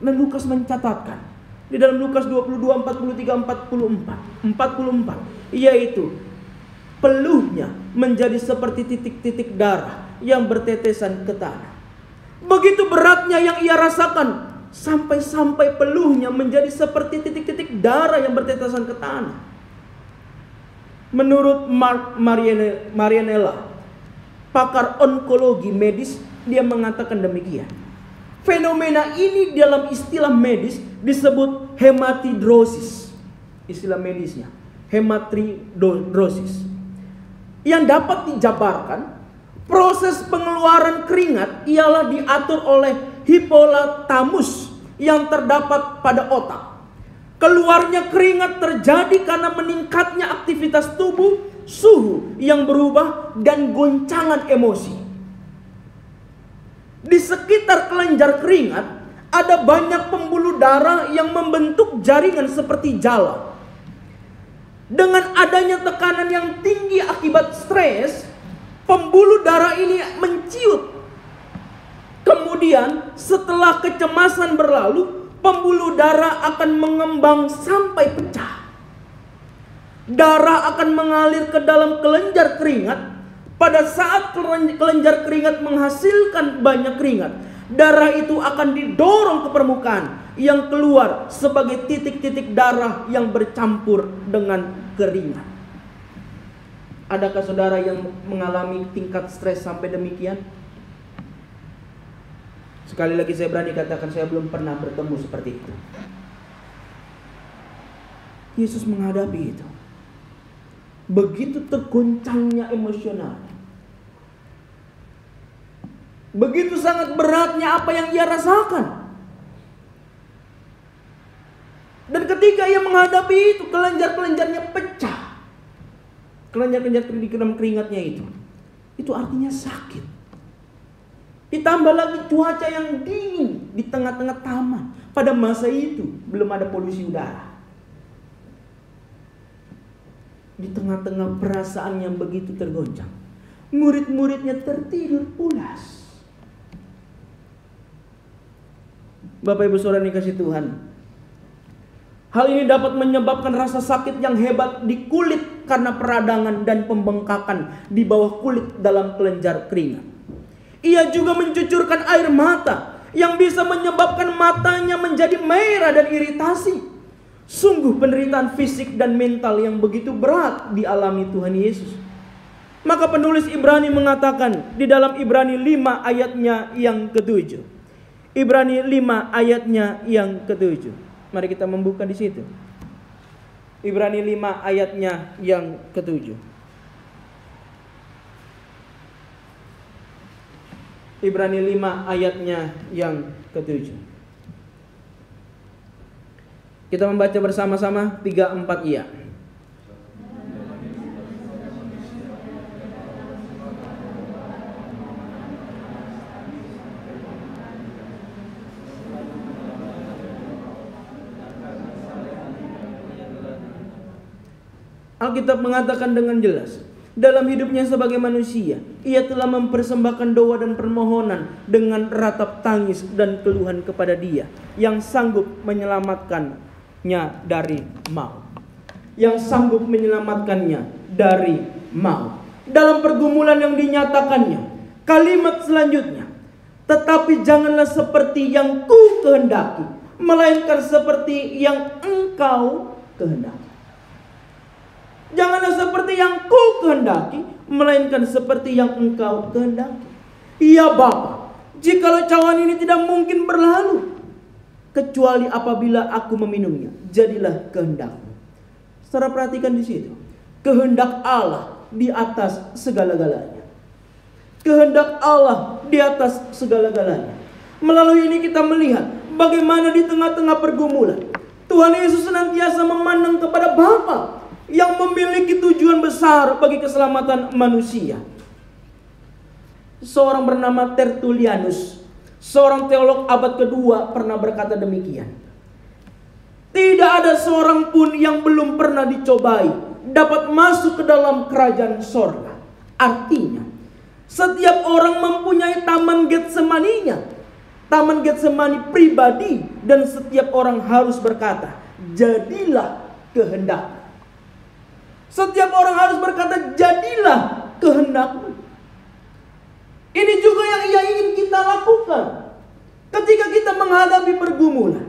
Dan Lukas mencatatkan di dalam Lukas 22, 43, 44, yaitu peluhnya menjadi seperti titik-titik darah yang bertetesan ke tanah. Begitu beratnya yang ia rasakan, sampai-sampai peluhnya menjadi seperti titik-titik darah yang bertetesan ke tanah. Menurut Mark Marianella, pakar onkologi medis, dia mengatakan demikian. Fenomena ini dalam istilah medis disebut hematidrosis. Istilah medisnya, hematidrosis. Yang dapat dijabarkan, proses pengeluaran keringat ialah diatur oleh hipotalamus yang terdapat pada otak. Keluarnya keringat terjadi karena meningkatnya aktivitas tubuh, suhu yang berubah, dan goncangan emosi. Di sekitar kelenjar keringat ada banyak pembuluh darah yang membentuk jaringan seperti jala. Dengan adanya tekanan yang tinggi akibat stres, pembuluh darah ini menciut. Kemudian setelah kecemasan berlalu, pembuluh darah akan mengembang sampai pecah. Darah akan mengalir ke dalam kelenjar keringat. Pada saat kelenjar keringat menghasilkan banyak keringat, darah itu akan didorong ke permukaan yang keluar sebagai titik-titik darah yang bercampur dengan keringat. Adakah saudara yang mengalami tingkat stres sampai demikian? Sekali lagi saya berani katakan, saya belum pernah bertemu seperti itu. Yesus menghadapi itu. Begitu tergoncangnya emosional. Begitu sangat beratnya apa yang ia rasakan. Dan ketika ia menghadapi itu, kelenjar-kelenjarnya pecah. Kelenjar-kelenjar di dalam keringatnya itu artinya sakit. Ditambah lagi cuaca yang dingin di tengah-tengah taman. Pada masa itu belum ada polusi udara. Di tengah-tengah perasaan yang begitu tergoncang, murid-muridnya tertidur pulas. Bapak Ibu Saudara yang dikasihi Tuhan, hal ini dapat menyebabkan rasa sakit yang hebat di kulit karena peradangan dan pembengkakan di bawah kulit dalam kelenjar keringat. Ia juga mencucurkan air mata yang bisa menyebabkan matanya menjadi merah dan iritasi. Sungguh penderitaan fisik dan mental yang begitu berat dialami Tuhan Yesus. Maka penulis Ibrani mengatakan di dalam Ibrani 5 ayatnya yang ke-7. Ibrani 5 ayatnya yang ke-7. Mari kita membuka di situ. Ibrani 5 ayatnya yang ke-7. Ibrani 5 ayatnya yang ke-7. Kita membaca bersama-sama 3-4 iya. Alkitab mengatakan dengan jelas, dalam hidupnya sebagai manusia, ia telah mempersembahkan doa dan permohonan dengan ratap tangis dan keluhan kepada Dia yang sanggup menyelamatkannya dari maut. Yang sanggup menyelamatkannya dari maut. Dalam pergumulan yang dinyatakannya, kalimat selanjutnya, tetapi janganlah seperti yang ku kehendaki, melainkan seperti yang engkau kehendaki. Janganlah seperti yang ku kehendaki, melainkan seperti yang engkau kehendaki. Ya Bapa, jikalau cawan ini tidak mungkin berlalu, kecuali apabila aku meminumnya, jadilah kehendakmu. Saudara perhatikan di situ, kehendak Allah di atas segala-galanya. Kehendak Allah di atas segala-galanya. Melalui ini kita melihat bagaimana di tengah-tengah pergumulan, Tuhan Yesus senantiasa memandang kepada Bapa yang memiliki tujuan besar bagi keselamatan manusia. Seorang bernama Tertullianus, seorang teolog abad kedua, pernah berkata demikian. Tidak ada seorang pun yang belum pernah dicobai dapat masuk ke dalam kerajaan sorga. Artinya, setiap orang mempunyai taman Getsemaninya, taman Getsemani pribadi, dan setiap orang harus berkata, jadilah kehendakmu. Setiap orang harus berkata, jadilah kehendakmu. Ini juga yang Ia ingin kita lakukan. Ketika kita menghadapi pergumulan,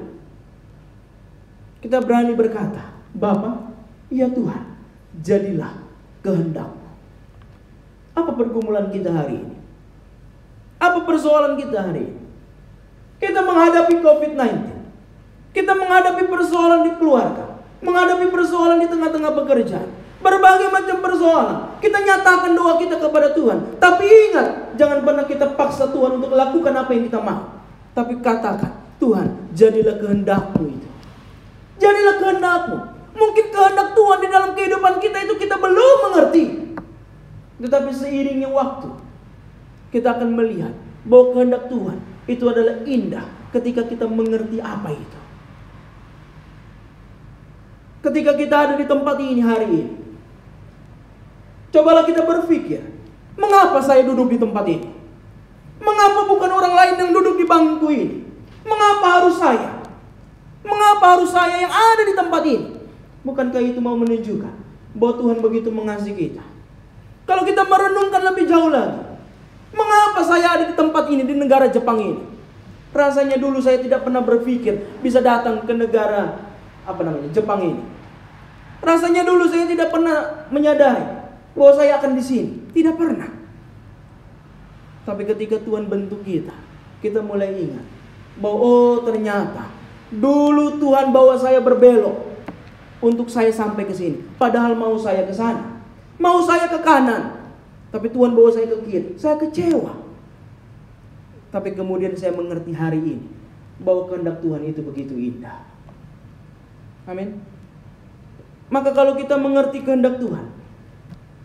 kita berani berkata, Bapa, ya Tuhan, jadilah kehendakmu. Apa pergumulan kita hari ini? Apa persoalan kita hari ini? Kita menghadapi COVID-19. Kita menghadapi persoalan di keluarga, menghadapi persoalan di tengah-tengah pekerjaan, berbagai macam persoalan. Kita nyatakan doa kita kepada Tuhan. Tapi ingat, jangan pernah kita paksa Tuhan untuk lakukan apa yang kita mau. Tapi katakan, Tuhan, jadilah kehendak-Mu itu. Jadilah kehendak-Mu. Mungkin kehendak Tuhan di dalam kehidupan kita itu kita belum mengerti. Tetapi seiringnya waktu, kita akan melihat bahwa kehendak Tuhan itu adalah indah ketika kita mengerti apa itu. Ketika kita ada di tempat ini hari ini, cobalah kita berpikir, mengapa saya duduk di tempat ini? Mengapa bukan orang lain yang duduk di bangku ini? Mengapa harus saya? Mengapa harus saya yang ada di tempat ini? Bukankah itu mau menunjukkan bahwa Tuhan begitu mengasihi kita? Kalau kita merenungkan lebih jauh lagi, mengapa saya ada di tempat ini, di negara Jepang ini? Rasanya dulu saya tidak pernah berpikir bisa datang ke negara Jepang ini. Rasanya dulu saya tidak pernah menyadari bahwa saya akan di sini. Tidak pernah. Tapi ketika Tuhan bentuk kita, kita mulai ingat bahwa oh ternyata dulu Tuhan bawa saya berbelok untuk saya sampai ke sini. Padahal mau saya ke sana, mau saya ke kanan, tapi Tuhan bawa saya ke kiri. Saya kecewa. Tapi kemudian saya mengerti hari ini bahwa kehendak Tuhan itu begitu indah. Amin. Maka kalau kita mengerti kehendak Tuhan,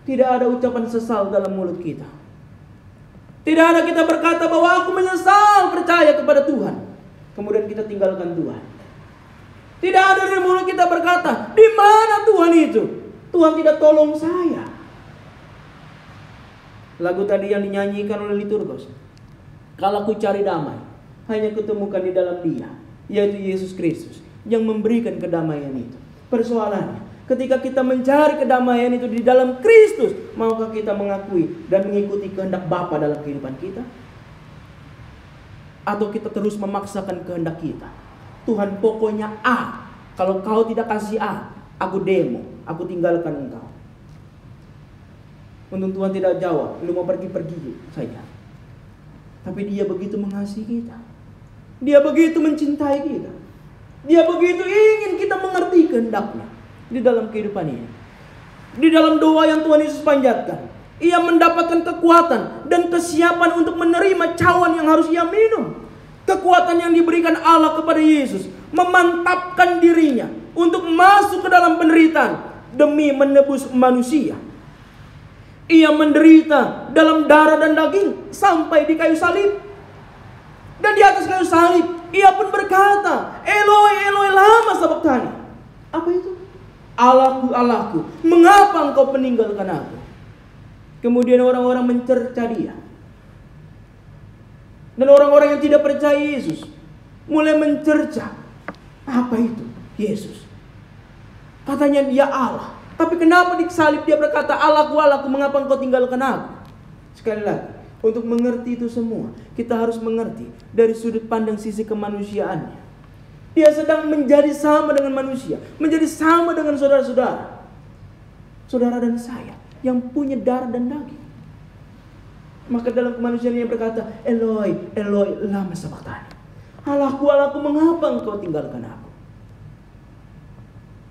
tidak ada ucapan sesal dalam mulut kita. Tidak ada kita berkata bahwa aku menyesal percaya kepada Tuhan, kemudian kita tinggalkan Tuhan. Tidak ada dari mulut kita berkata, di mana Tuhan itu? Tuhan tidak tolong saya. Lagu tadi yang dinyanyikan oleh Liturgos, kalau aku cari damai, hanya kutemukan di dalam Dia, yaitu Yesus Kristus, yang memberikan kedamaian itu. Persoalannya, ketika kita mencari kedamaian itu di dalam Kristus, maukah kita mengakui dan mengikuti kehendak Bapa dalam kehidupan kita? Atau kita terus memaksakan kehendak kita? Tuhan, pokoknya A. Kalau kau tidak kasih A, aku demo, aku tinggalkan engkau. Untung Tuhan tidak jawab, lu mau pergi-pergi saja. Tapi Dia begitu mengasihi kita. Dia begitu mencintai kita. Dia begitu ingin kita mengerti kehendak-Nya di dalam kehidupan ini. Di dalam doa yang Tuhan Yesus panjatkan, Ia mendapatkan kekuatan dan kesiapan untuk menerima cawan yang harus Ia minum. Kekuatan yang diberikan Allah kepada Yesus memantapkan dirinya untuk masuk ke dalam penderitaan demi menebus manusia. Ia menderita dalam darah dan daging sampai di kayu salib. Dan di atas kayu salib Ia pun berkata, Eloi, Eloi, lama sabachthani. Apa itu? Allahku, Allahku, mengapa engkau meninggalkan aku? Kemudian orang-orang mencerca Dia. Dan orang-orang yang tidak percaya Yesus mulai mencerca. Apa itu Yesus? Katanya Dia Allah. Tapi kenapa di salib Dia berkata, Allahku, Allahku, mengapa engkau tinggalkan aku? Sekali lagi, untuk mengerti itu semua, kita harus mengerti dari sudut pandang sisi kemanusiaannya. Dia sedang menjadi sama dengan manusia, menjadi sama dengan saudara-saudara. Saudara dan saya yang punya darah dan daging. Maka dalam kemanusiaan Dia berkata, Eloi, Eloi, lama sabachthani. Allahku, Allahku, mengapa engkau tinggalkan aku?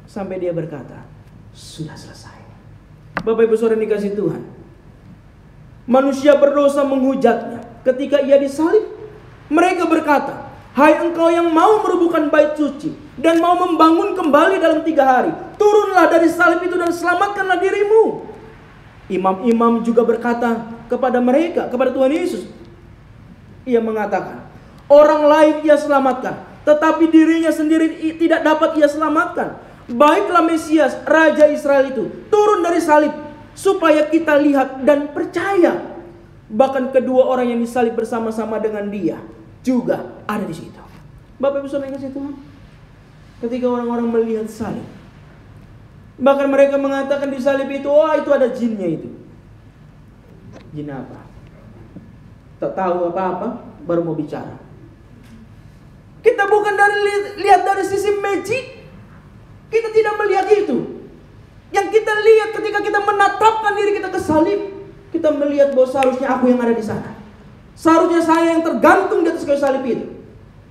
Sampai Dia berkata, sudah selesai. Bapak Ibu Saudara dikasih Tuhan, manusia berdosa menghujatnya ketika Ia disalib. Mereka berkata, hai engkau yang mau merubuhkan bait suci dan mau membangun kembali dalam 3 hari, turunlah dari salib itu dan selamatkanlah dirimu. Imam-imam juga berkata kepada mereka, kepada Tuhan Yesus. Ia mengatakan, orang lain Ia selamatkan, tetapi dirinya sendiri tidak dapat Ia selamatkan. Baiklah Mesias, Raja Israel itu turun dari salib, supaya kita lihat dan percaya. Bahkan kedua orang yang disalib bersama-sama dengan dia juga ada di situ. Bapak Ibu Saudara yang kasih Tuhan, ketika orang-orang melihat salib, bahkan mereka mengatakan di salib itu, oh itu ada jinnya itu. Jin apa? Tak tahu apa-apa, baru mau bicara. Kita bukan lihat dari sisi magic. Kita tidak melihat itu. Yang kita lihat ketika kita menatapkan diri kita ke salib, kita melihat bahwa seharusnya aku yang ada di sana. Seharusnya saya yang tergantung di atas kayu salib itu.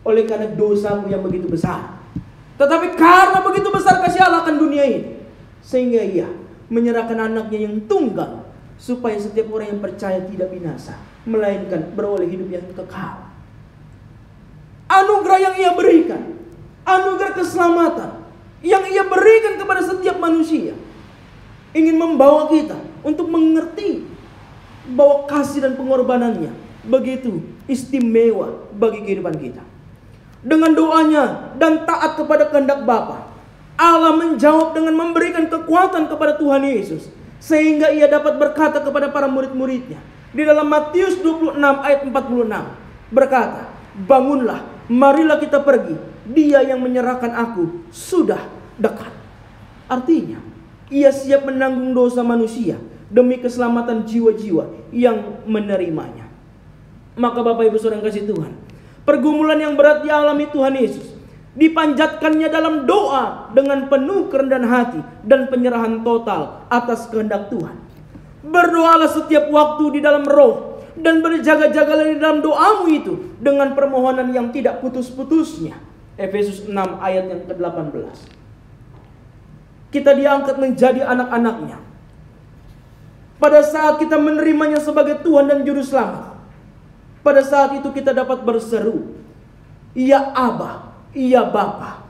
Oleh karena dosaku yang begitu besar. Tetapi karena begitu besar kasih Allah akan dunia ini, sehingga ia menyerahkan anaknya yang tunggal, supaya setiap orang yang percaya tidak binasa, melainkan beroleh hidup yang kekal. Anugerah yang ia berikan, anugerah keselamatan yang ia berikan kepada setiap manusia, ingin membawa kita untuk mengerti bahwa kasih dan pengorbanannya begitu istimewa bagi kehidupan kita. Dengan doanya dan taat kepada kehendak Bapa, Allah menjawab dengan memberikan kekuatan kepada Tuhan Yesus, sehingga ia dapat berkata kepada para murid-muridnya di dalam Matius 26 ayat 46, berkata, bangunlah, marilah kita pergi, dia yang menyerahkan aku sudah dekat. Artinya, ia siap menanggung dosa manusia demi keselamatan jiwa-jiwa yang menerimanya. Maka Bapak Ibu Saudara yang kasih Tuhan, pergumulan yang berat dialami Tuhan Yesus dipanjatkannya dalam doa dengan penuh kerendahan hati dan penyerahan total atas kehendak Tuhan. Berdoalah setiap waktu di dalam roh, dan berjaga-jagalah di dalam doamu itu dengan permohonan yang tidak putus-putusnya. Efesus 6 ayat yang ke-18. Kita diangkat menjadi anak-anaknya pada saat kita menerimanya sebagai Tuhan dan Juru Selamat. Pada saat itu kita dapat berseru, ya Aba, ya Bapa.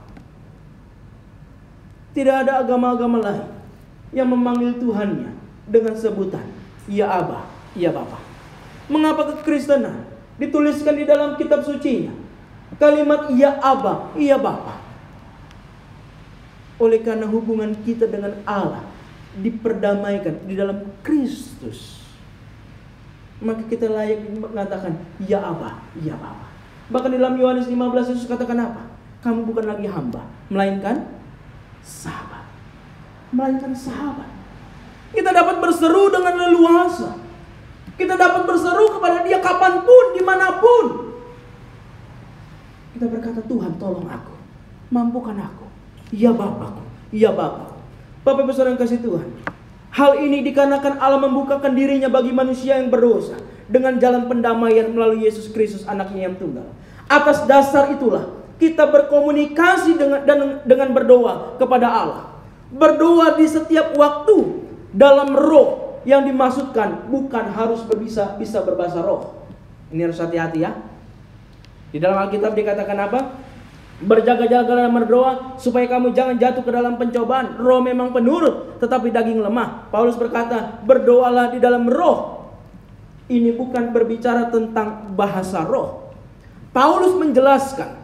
Tidak ada agama-agama lain yang memanggil Tuhannya dengan sebutan ya Aba, ya Bapa. Mengapa kekristenan dituliskan di dalam kitab sucinya kalimat ya Aba, ya Bapa? Oleh karena hubungan kita dengan Allah diperdamaikan di dalam Kristus, maka kita layak mengatakan ya Aba, ya Bapa. Bahkan di dalam Yohanes 15 Yesus katakan apa? Kamu bukan lagi hamba, melainkan sahabat. Melainkan sahabat. Kita dapat berseru dengan leluasa. Kita dapat berseru kepada dia kapanpun, dimanapun. Kita berkata, Tuhan tolong aku, mampukan aku. Ya Bapakku, ya Bapakku. Bapak Ibu Saudara yang kasih Tuhan, hal ini dikarenakan Allah membukakan dirinya bagi manusia yang berdosa dengan jalan pendamaian melalui Yesus Kristus anaknya yang tunggal. Atas dasar itulah kita berkomunikasi dengan berdoa kepada Allah. Berdoa di setiap waktu dalam roh, yang dimaksudkan bukan harus bisa berbahasa roh. Ini harus hati-hati ya. Di dalam Alkitab dikatakan apa? Berjaga-jagalah dalam berdoa supaya kamu jangan jatuh ke dalam pencobaan. Roh memang penurut, tetapi daging lemah. Paulus berkata, berdoalah di dalam roh. Ini bukan berbicara tentang bahasa roh. Paulus menjelaskan,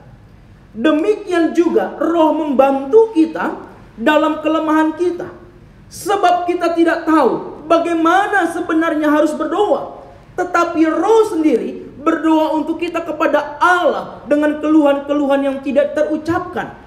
demikian juga roh membantu kita dalam kelemahan kita. Sebab kita tidak tahu bagaimana sebenarnya harus berdoa, tetapi roh sendiri berdoa untuk kita kepada Allah dengan keluhan-keluhan yang tidak terucapkan.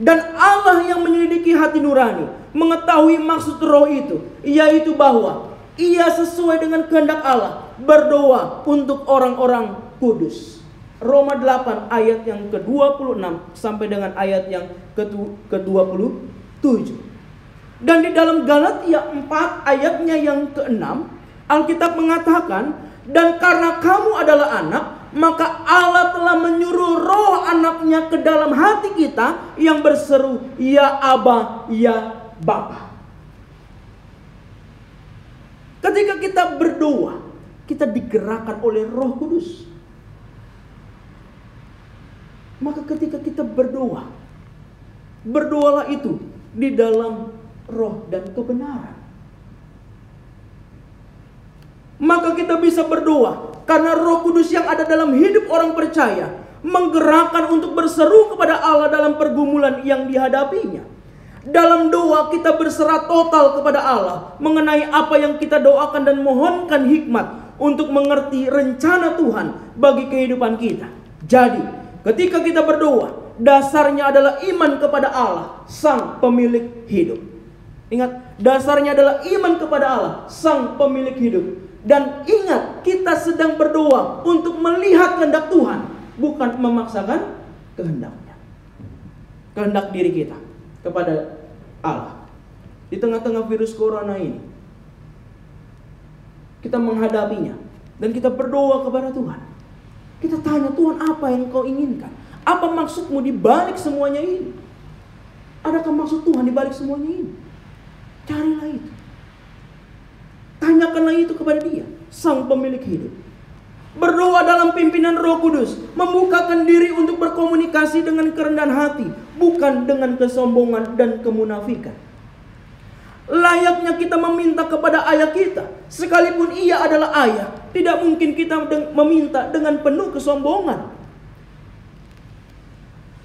Dan Allah yang menyelidiki hati nurani mengetahui maksud roh itu, yaitu bahwa ia sesuai dengan kehendak Allah berdoa untuk orang-orang kudus. Roma 8 ayat yang ke-26 sampai dengan ayat yang ke-27. Dan di dalam Galatia 4 ayatnya yang ke-6, Alkitab mengatakan, dan karena kamu adalah anak, maka Allah telah menyuruh roh anaknya ke dalam hati kita yang berseru, ya Aba, ya Bapa. Ketika kita berdoa, kita digerakkan oleh Roh Kudus. Maka ketika kita berdoa, berdoalah itu di dalam roh dan kebenaran. Maka kita bisa berdoa karena Roh Kudus yang ada dalam hidup orang percaya menggerakkan untuk berseru kepada Allah dalam pergumulan yang dihadapinya. Dalam doa kita berserah total kepada Allah mengenai apa yang kita doakan dan mohonkan hikmat untuk mengerti rencana Tuhan bagi kehidupan kita. Jadi, ketika kita berdoa, dasarnya adalah iman kepada Allah, Sang Pemilik hidup. Ingat, dasarnya adalah iman kepada Allah, Sang Pemilik hidup. Dan ingat, kita sedang berdoa untuk melihat kehendak Tuhan, bukan memaksakan kehendaknya. Kehendak diri kita kepada Allah. Di tengah-tengah virus corona ini, kita menghadapinya dan kita berdoa kepada Tuhan. Kita tanya, Tuhan, apa yang Kau inginkan? Apa maksudmu di balik semuanya ini? Adakah maksud Tuhan di balik semuanya ini? Carilah itu. Tanyakanlah itu kepada Dia, Sang Pemilik hidup. Berdoa dalam pimpinan Roh Kudus, membukakan diri untuk berkomunikasi dengan kerendahan hati, bukan dengan kesombongan dan kemunafikan. Layaknya kita meminta kepada ayah kita, sekalipun ia adalah ayah, tidak mungkin kita meminta dengan penuh kesombongan.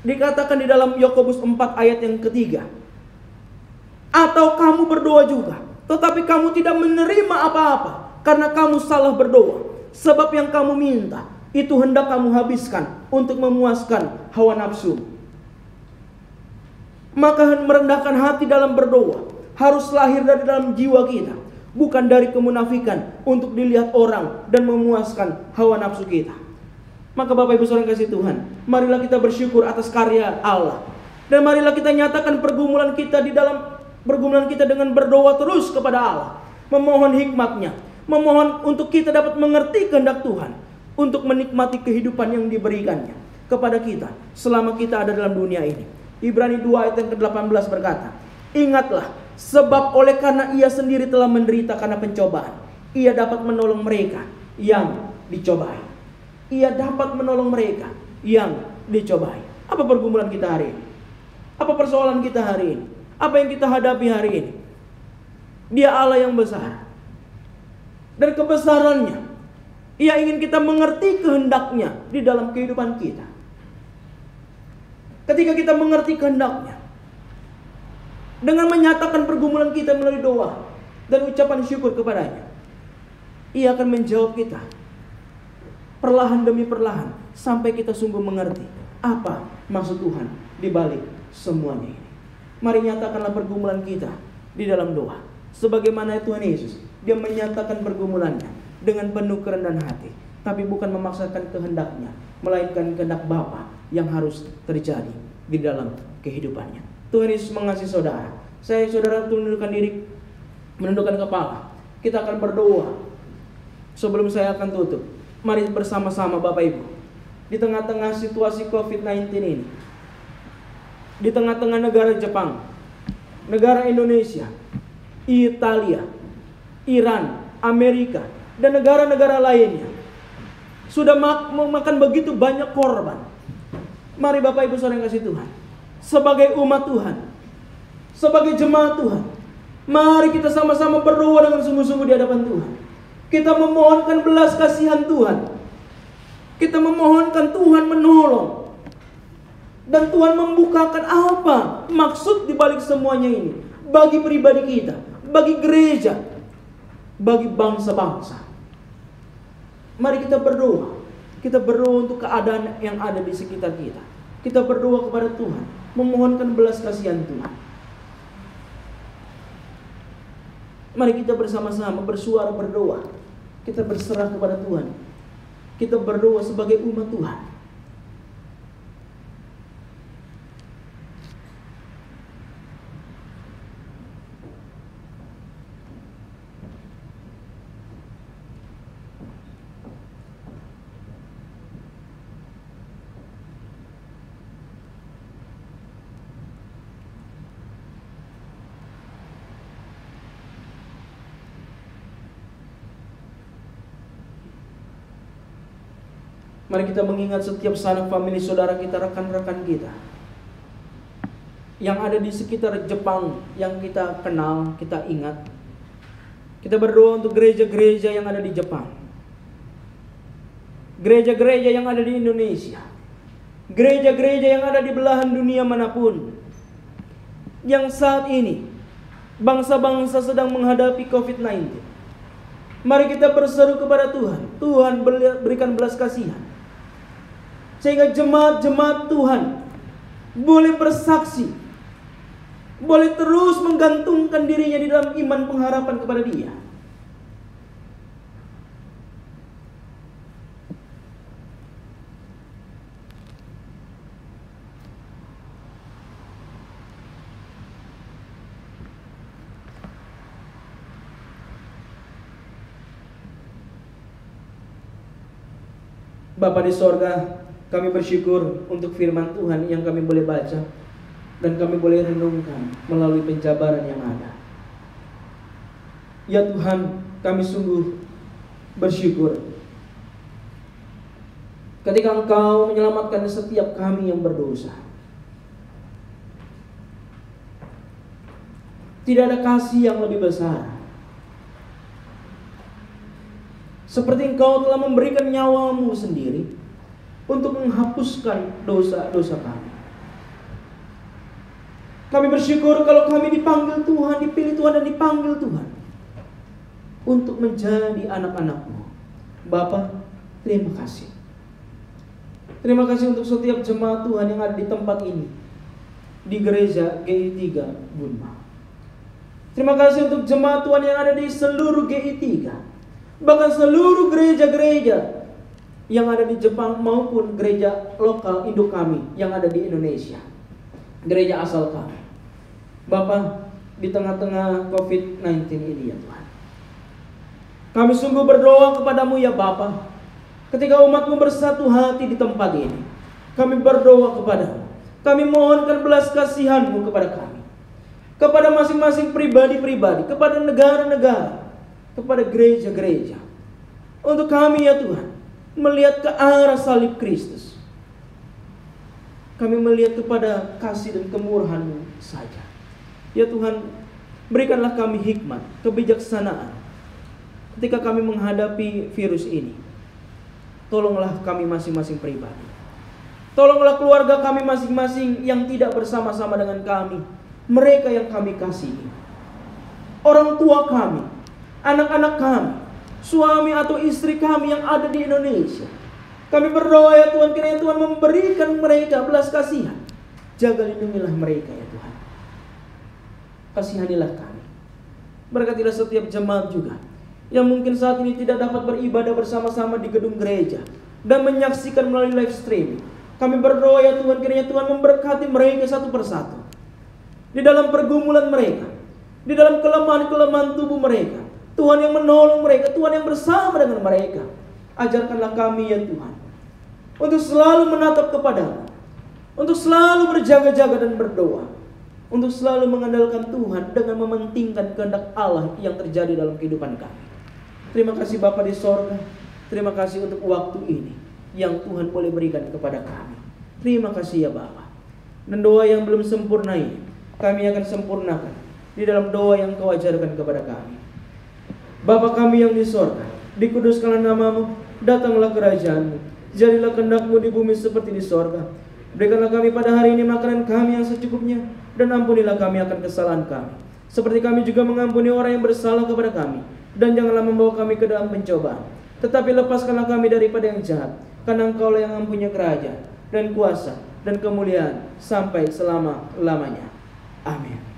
Dikatakan di dalam Yakobus 4 ayat yang ketiga, atau kamu berdoa juga, tetapi kamu tidak menerima apa-apa, karena kamu salah berdoa. Sebab yang kamu minta, itu hendak kamu habiskan untuk memuaskan hawa nafsu. Maka merendahkan hati dalam berdoa harus lahir dari dalam jiwa kita, bukan dari kemunafikan untuk dilihat orang dan memuaskan hawa nafsu kita. Maka Bapak Ibu Saudara kasih Tuhan, marilah kita bersyukur atas karya Allah. Dan marilah kita nyatakan pergumulan kita dengan berdoa terus kepada Allah, memohon hikmat-Nya, memohon untuk kita dapat mengerti kehendak Tuhan, untuk menikmati kehidupan yang diberikannya kepada kita selama kita ada dalam dunia ini. Ibrani 2 ayat yang ke-18 berkata, ingatlah, sebab oleh karena Ia sendiri telah menderita karena pencobaan, Ia dapat menolong mereka yang dicobai. Ia dapat menolong mereka yang dicobai. Apa pergumulan kita hari ini? Apa persoalan kita hari ini? Apa yang kita hadapi hari ini? Dia Allah yang besar. Dan kebesarannya, Ia ingin kita mengerti kehendaknya di dalam kehidupan kita. Ketika kita mengerti kehendaknya, dengan menyatakan pergumulan kita melalui doa dan ucapan syukur kepadanya, Ia akan menjawab kita perlahan demi perlahan sampai kita sungguh mengerti apa maksud Tuhan di balik semuanya ini. Mari nyatakanlah pergumulan kita di dalam doa, sebagaimana Tuhan Yesus, Dia menyatakan pergumulannya dengan penuh kerendahan hati, tapi bukan memaksakan kehendaknya, melainkan kehendak Bapa yang harus terjadi di dalam kehidupannya. Tuhan Yesus mengasihi saudara. Saya saudara menundukkan diri, menundukkan kepala. Kita akan berdoa. Sebelum saya akan tutup, mari bersama-sama Bapak Ibu, di tengah-tengah situasi COVID-19 ini, di tengah-tengah negara Jepang, negara Indonesia, Italia, Iran, Amerika, dan negara-negara lainnya sudah memakan begitu banyak korban. Mari Bapak Ibu Saudara yang kasih Tuhan, sebagai umat Tuhan, sebagai jemaat Tuhan, mari kita sama-sama berdoa dengan sungguh-sungguh di hadapan Tuhan. Kita memohonkan belas kasihan Tuhan. Kita memohonkan Tuhan menolong. Dan Tuhan membukakan apa maksud di balik semuanya ini bagi pribadi kita, bagi gereja, bagi bangsa-bangsa. Mari kita berdoa. Kita berdoa untuk keadaan yang ada di sekitar kita. Kita berdoa kepada Tuhan, memohonkan belas kasihan Tuhan. Mari kita bersama-sama bersuara berdoa. Kita berserah kepada Tuhan. Kita berdoa sebagai umat Tuhan. Mari kita mengingat setiap sanak famili saudara kita, rekan-rekan kita yang ada di sekitar Jepang, yang kita kenal, kita ingat. Kita berdoa untuk gereja-gereja yang ada di Jepang, gereja-gereja yang ada di Indonesia, gereja-gereja yang ada di belahan dunia manapun. yang saat ini bangsa-bangsa sedang menghadapi COVID-19. Mari kita berseru kepada Tuhan. Tuhan berikan belas kasihan, sehingga jemaat-jemaat Tuhan boleh bersaksi, boleh terus menggantungkan dirinya di dalam iman pengharapan kepada Dia. Bapa di sorga, kami bersyukur untuk firman Tuhan yang kami boleh baca dan kami boleh renungkan melalui penjabaran yang ada. Ya Tuhan, kami sungguh bersyukur ketika Engkau menyelamatkan setiap kami yang berdosa. Tidak ada kasih yang lebih besar seperti Engkau telah memberikan nyawamu sendiri untuk menghapuskan dosa-dosa kami. Kami bersyukur kalau kami dipanggil Tuhan, dipilih Tuhan dan dipanggil Tuhan untuk menjadi anak-anak-Mu. Bapa, terima kasih. Terima kasih untuk setiap jemaat Tuhan yang ada di tempat ini, di gereja GI3 Gunma. Terima kasih untuk jemaat Tuhan yang ada di seluruh GI3, bahkan seluruh gereja-gereja yang ada di Jepang maupun gereja lokal induk kami yang ada di Indonesia, gereja asal kami. Bapa, di tengah-tengah COVID-19 ini ya Tuhan, kami sungguh berdoa kepadamu ya Bapa. Ketika umat-Mu bersatu hati di tempat ini, kami berdoa kepadamu. Kami mohonkan belas kasihan-Mu kepada kami, kepada masing-masing pribadi-pribadi, kepada negara-negara, kepada gereja-gereja. Untuk kami ya Tuhan, melihat ke arah salib Kristus. Kami melihat kepada kasih dan kemurahan-Mu saja. Ya Tuhan, berikanlah kami hikmat, kebijaksanaan ketika kami menghadapi virus ini. Tolonglah kami masing-masing pribadi. Tolonglah keluarga kami masing-masing yang tidak bersama-sama dengan kami, mereka yang kami kasihi, orang tua kami, anak-anak kami, suami atau istri kami yang ada di Indonesia. Kami berdoa ya Tuhan, kiranya Tuhan memberikan mereka belas kasihan. Jaga lindungilah mereka ya Tuhan. Kasihanilah kami. Berkatilah setiap jemaat juga yang mungkin saat ini tidak dapat beribadah bersama-sama di gedung gereja dan menyaksikan melalui live streaming. Kami berdoa ya Tuhan, kiranya Tuhan memberkati mereka satu persatu di dalam pergumulan mereka, di dalam kelemahan-kelemahan tubuh mereka. Tuhan yang menolong mereka, Tuhan yang bersama dengan mereka. Ajarkanlah kami ya Tuhan untuk selalu menatap kepadamu, untuk selalu berjaga-jaga dan berdoa, untuk selalu mengandalkan Tuhan dengan mementingkan kehendak Allah yang terjadi dalam kehidupan kami. Terima kasih Bapa di sorga. Terima kasih untuk waktu ini yang Tuhan boleh berikan kepada kami. Terima kasih ya Bapa. Dan doa yang belum sempurna ini kami akan sempurnakan di dalam doa yang Kau ajarkan kepada kami. Bapa kami yang di sorga, dikuduskanlah nama-Mu, datanglah kerajaan-Mu, jadilah kehendak-Mu di bumi seperti di sorga. Berikanlah kami pada hari ini makanan kami yang secukupnya, dan ampunilah kami akan kesalahan kami, seperti kami juga mengampuni orang yang bersalah kepada kami. Dan janganlah membawa kami ke dalam pencobaan, tetapi lepaskanlah kami daripada yang jahat, karena Engkau-lah yang mempunyai kerajaan dan kuasa dan kemuliaan sampai selama-lamanya. Amin.